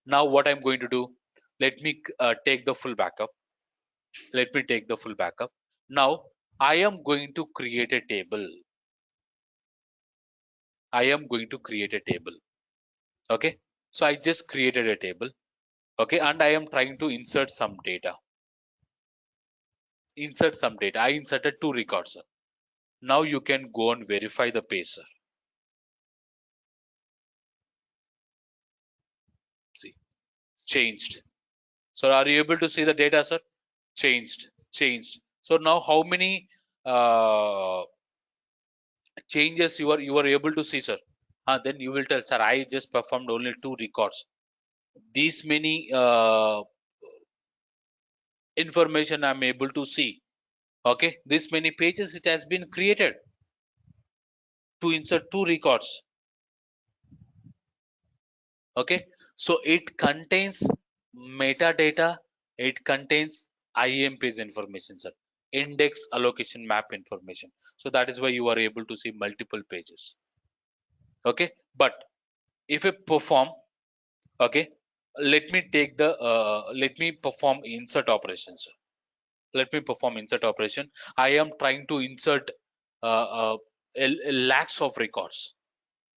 Now what I'm going to do, let me take the full backup. Let me take the full backup. Now I am going to create a table. I am going to create a table. Okay. So I just created a table. Okay. And I am trying to insert some data. Insert some data. I inserted 2 records, sir. Now you can go and verify the page, sir. See, changed. So are you able to see the data, sir? Changed. So now how many uh, changes you are able to see, sir? Then you will tell, sir, I just performed only 2 records. These many information I'm able to see. Okay, this many pages it has been created to insert 2 records. Okay, so it contains metadata, it contains IAM page information, sir, index allocation map information. So that is why you are able to see multiple pages. Okay, but if I perform, okay, let me perform insert operations, sir. Let me perform insert operation. I am trying to insert lakhs of records.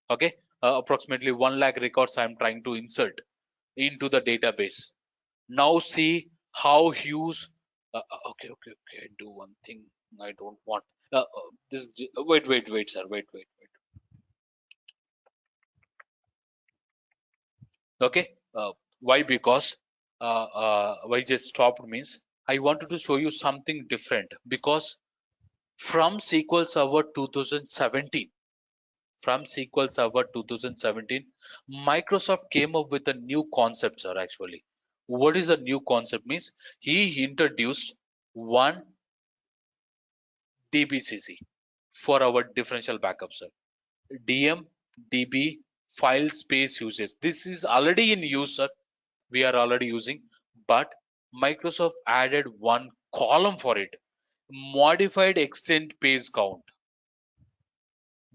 Okay, approximately 1 lakh records I am trying to insert into the database. Now see how huge. Okay. Do one thing. I don't want this. Wait, sir. Wait. Okay. Why? Because why just stopped means I wanted to show you something different because from SQL Server 2017, from SQL Server 2017, Microsoft came up with a new concept, sir. Actually, what is a new concept means? He introduced one DBCC for our differential backup, sir. DM DB file space usage. This is already in use, sir. We are already using, but Microsoft added one column for it. Modified extent page count.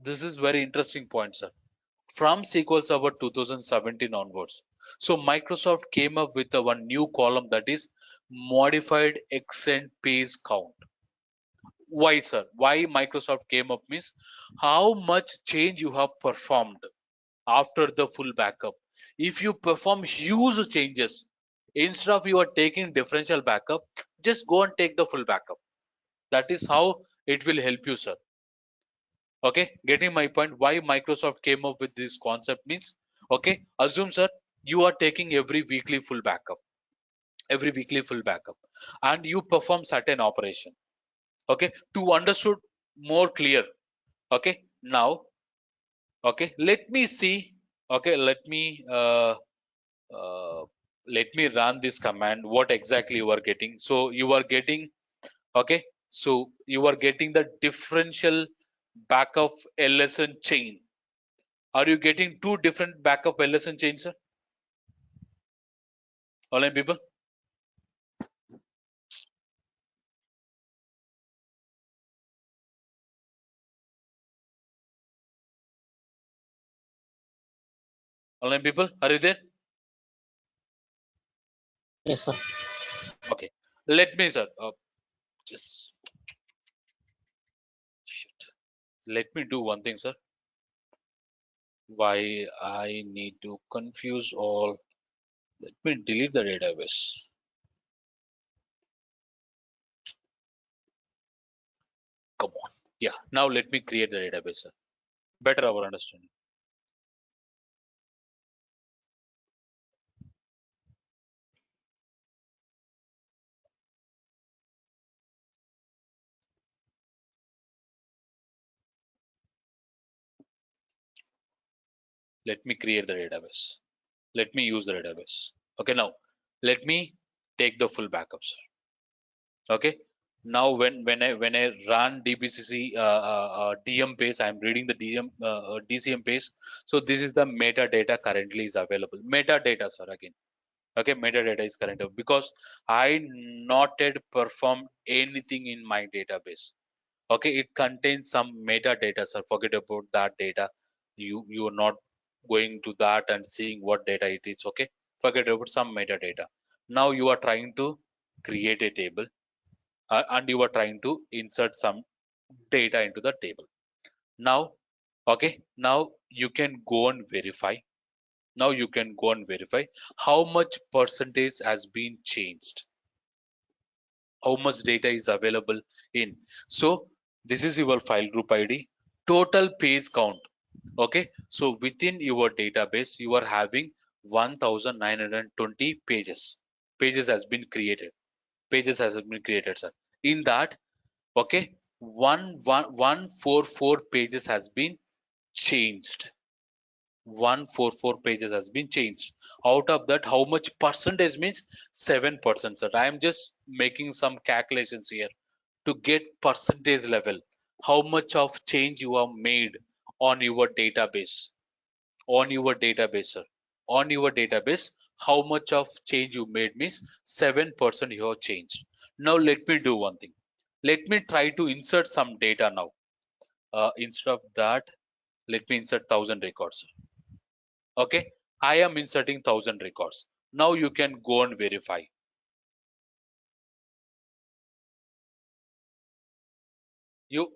This is very interesting point, sir. From SQL Server 2017 onwards. So Microsoft came up with a one new column that is modified extent page count. Why, sir? Why Microsoft came up means how much change you have performed after the full backup. If you perform huge changes, instead of you are taking differential backup, just go and take the full backup. That is how it will help you, sir. Okay, getting my point. Why Microsoft came up with this concept means, okay, assume, sir, you are taking every weekly full backup, and you perform certain operation. Okay, to understood more clear. Okay, now, okay, let me see. Okay, uh, let me run this command. What exactly you are getting? So you are getting, okay, so you are getting the differential backup LSN chain. Are you getting two different backup LSN chains, sir? Online people? Online people? Are you there? Yes, sir. Okay. Let me, sir. Just shit. Let me do one thing, sir. Why I need to confuse all. Let me delete the database. Come on. Yeah. Now let me create the database, sir. Better our understanding. Let me create the database. Let me use the database. Okay. Now let me take the full backups. Okay, now when I run dbcc dm page, I'm reading the dcm page. So this is the metadata currently is available. Metadata, sir, again. Okay, metadata is current because I not yet performed anything in my database. Okay, it contains some metadata, sir. Forget about that data. You are not going to that and seeing what data it is. Okay, forget about some metadata. Now you are trying to create a table, and you are trying to insert some data into the table. Now, okay, now you can go and verify. Now you can go and verify how much percentage has been changed, how much data is available in. So this is your file group ID, total page count. Okay, so within your database, you are having 1920 pages. Pages has been created. Pages has been created, sir. In that, okay, 144 pages has been changed. 144 pages has been changed. Out of that, how much percentage means 7%, sir. I am just making some calculations here to get percentage level, how much of change you have made on your database. On your database, sir. On your database, how much of change you made means 7% you have changed. Now let me do one thing. Let me try to insert some data now. Instead of that, let me insert 1000 records. Okay, I am inserting 1000 records. Now you can go and verify. You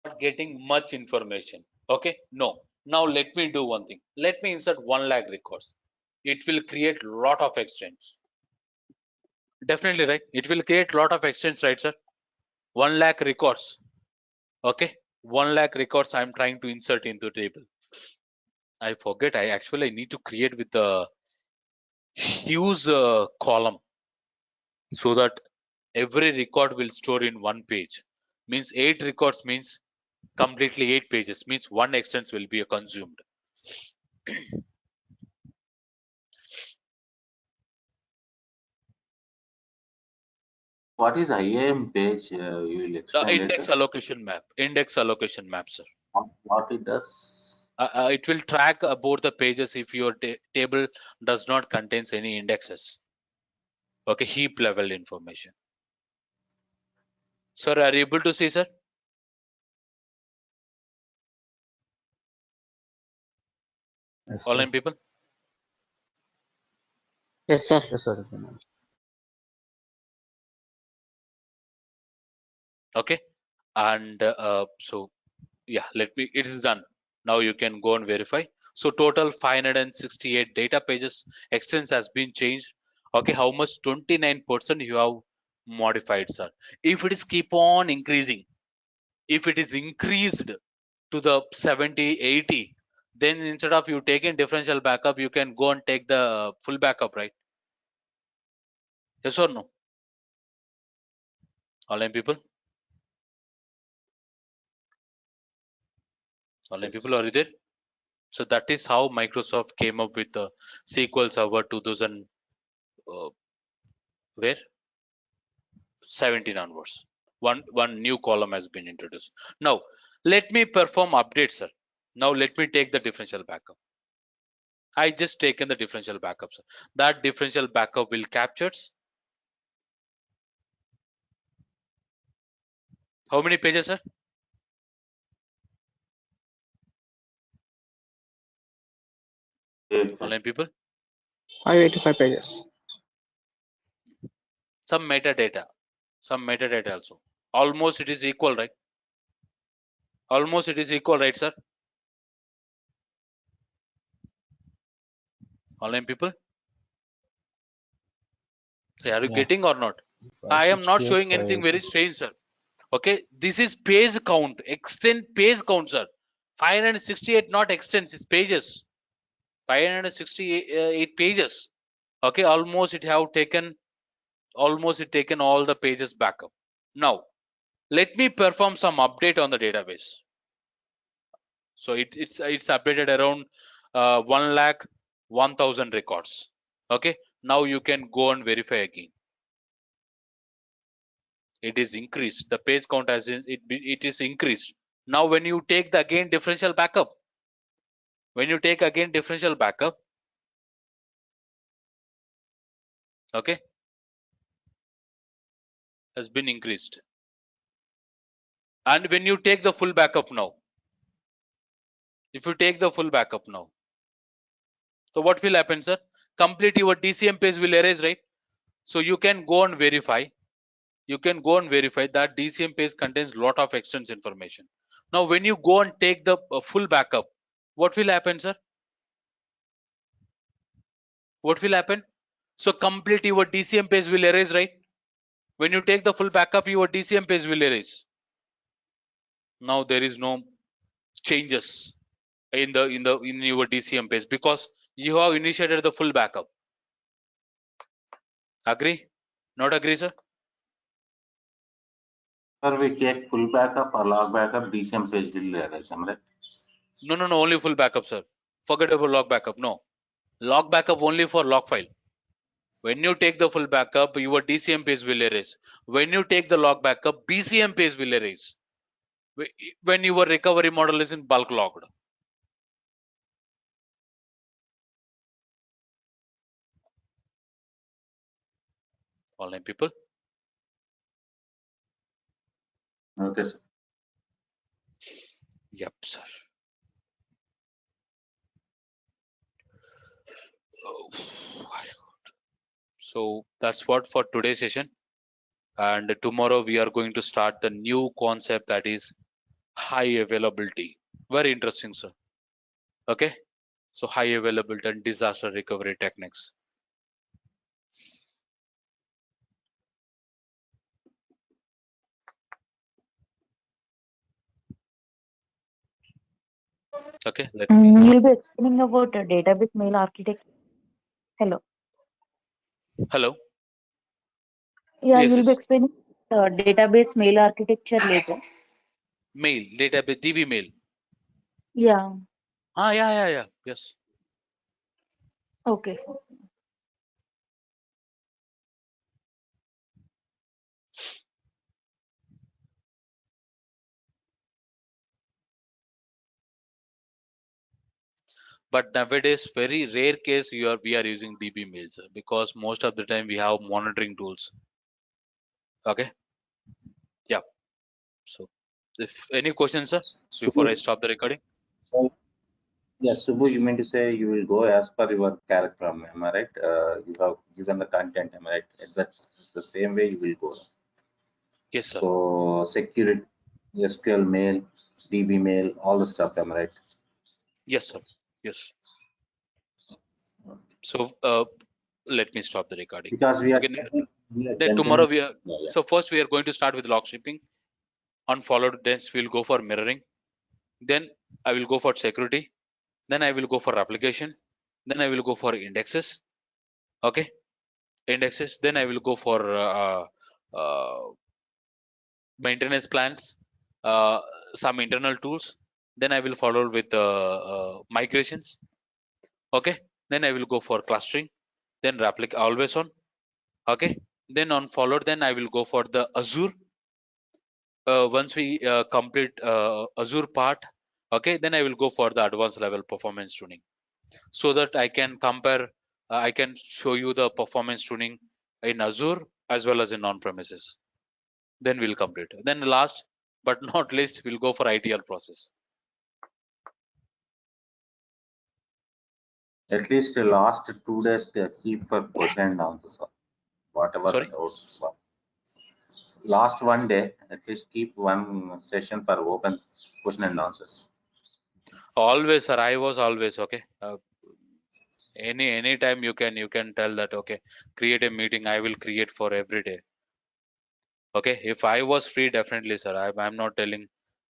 are getting much information. Okay, no. Now let me do one thing. Let me insert 1 lakh records. It will create lot of extents. Definitely, right? It will create lot of extents, right, sir? 1 lakh records. Okay, 1 lakh records I'm trying to insert into table. I forget. I need to create with a huge column so that every record will store in one page. Means 8 records means completely 8 pages. Means one extents will be consumed. What is IAM page? You will The explain later. index allocation map. Index allocation map, sir. What it does? It will track about the pages if your table does not contains any indexes. Okay, heap level information. Sir, are you able to see, sir? Yes, sir. Online people? Yes, sir. Yes, sir. I can. Okay, and so yeah, it is done. Now you can go and verify. So total 568 data pages extents has been changed. Okay, how much? 29% you have modified, sir. If it is keep on increasing, if it is increased to the 70, 80, then instead of you taking differential backup, you can go and take the full backup, right? Yes or no? Online people? Online people, Yes. are you there? So that is how Microsoft came up with the SQL Server 2000, where 17 onwards. One new column has been introduced. Now let me perform updates, sir. Now let me take the differential backup. I just taken the differential backup, sir. That differential backup will captures how many pages, sir? Yes, sir. Online people? 585 pages. Some metadata. Some metadata also. Almost it is equal, right? Almost it is equal, right, sir? Online people? Are you Yeah, getting or not? I am not 568, showing anything very 580. strange, sir. Okay, this is page count, extend page count, sir. 568 not extends, it's pages. 568 pages. Okay, almost it taken all the pages backup. Now let me perform some update on the database. So it's updated around 1 lakh 1000 records. Okay, now you can go and verify again. It is increased. The page count it is increased. Now when you take the again differential backup, okay, has been increased. And when you take the full backup now, if you take the full backup now, so what will happen, sir? Complete your DCM page will erase, right? So you can go and verify. You can go and verify that DCM page contains lot of extents information. Now when you go and take the full backup, what will happen, sir? What will happen? So complete your DCM page will erase, right? When you take the full backup, your DCM page will erase. Now there is no changes in your DCM page because you have initiated the full backup. Agree? Not agree, sir? Sir, we take full backup or log backup, DCM page will erase, am I right? No, no, no, only full backup, sir. Forget about log backup. No. Log backup only for log file. When you take the full backup, your DCM page will erase. When you take the log backup, BCM page will erase. When your recovery model is in bulk logged. Online people? Okay, sir. Yep, sir. Oh, so that's what for today's session. and tomorrow we are going to start the new concept, that is high availability. Very interesting, sir. Okay, so high availability and disaster recovery techniques. Okay, let me. You'll be explaining about database mail architecture. Hello. Hello. Yeah, Yes, you'll be yes. explaining database mail architecture later. Mail, database, DB mail. Yeah. Yeah. Yes. Okay. But nowadays, very rare case we are using DB mails, because most of the time we have monitoring tools. Okay. Yeah. So, if any questions, sir, before I Subbu, stop the recording? so, yes, Subbu, you mean to say you will go as per your character, am I right? You have given the content, am I right? That's the same way you will go. Yes, sir. So security, SQL mail, DB mail, all the stuff, am I right? Yes, sir. Yes. So, let me stop the recording. Because Okay. we are Then tomorrow generally, we are. yeah, yeah. So first we are going to start with log shipping. Unfollowed, then we'll go for mirroring. Then I will go for security. Then I will go for application. Then I will go for indexes. Okay, indexes. Then I will go for maintenance plans, uh, some internal tools. Then I will follow with migrations. Okay, then I will go for clustering. Then replica always on. Okay, then on followed, then I will go for the Azure. Once we complete Azure part, okay, then I will go for the advanced level performance tuning, so that I can compare, I can show you the performance tuning in Azure as well as in on-premises. Then we'll complete. Then last but not least, we'll go for ITL process. At least the last 2 days keep for question and answers, whatever the Sorry. doubts were. Last 1 day, at least keep one session for open question and answers. Always, sir. I was always okay. Any time you can tell that, okay, create a meeting. I will create for every day. Okay, if I was free, definitely, sir. I'm not telling.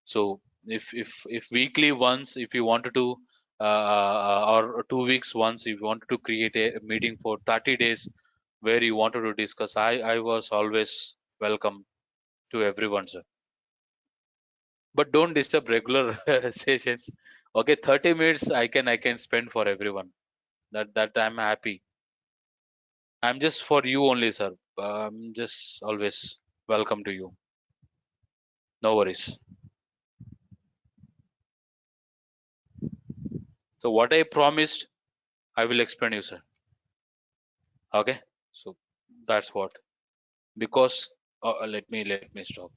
So if weekly once, if you wanted to, or 2 weeks once, if you wanted to create a meeting for 30 days where you wanted to discuss, I was always welcome to everyone, sir. But don't disturb regular sessions. Okay, 30 minutes I can spend for everyone. That I'm happy. I'm just for you only, sir. I'm just always welcome to you. No worries. So what I promised, I will explain you, sir. Okay, so that's what. Because let me stop.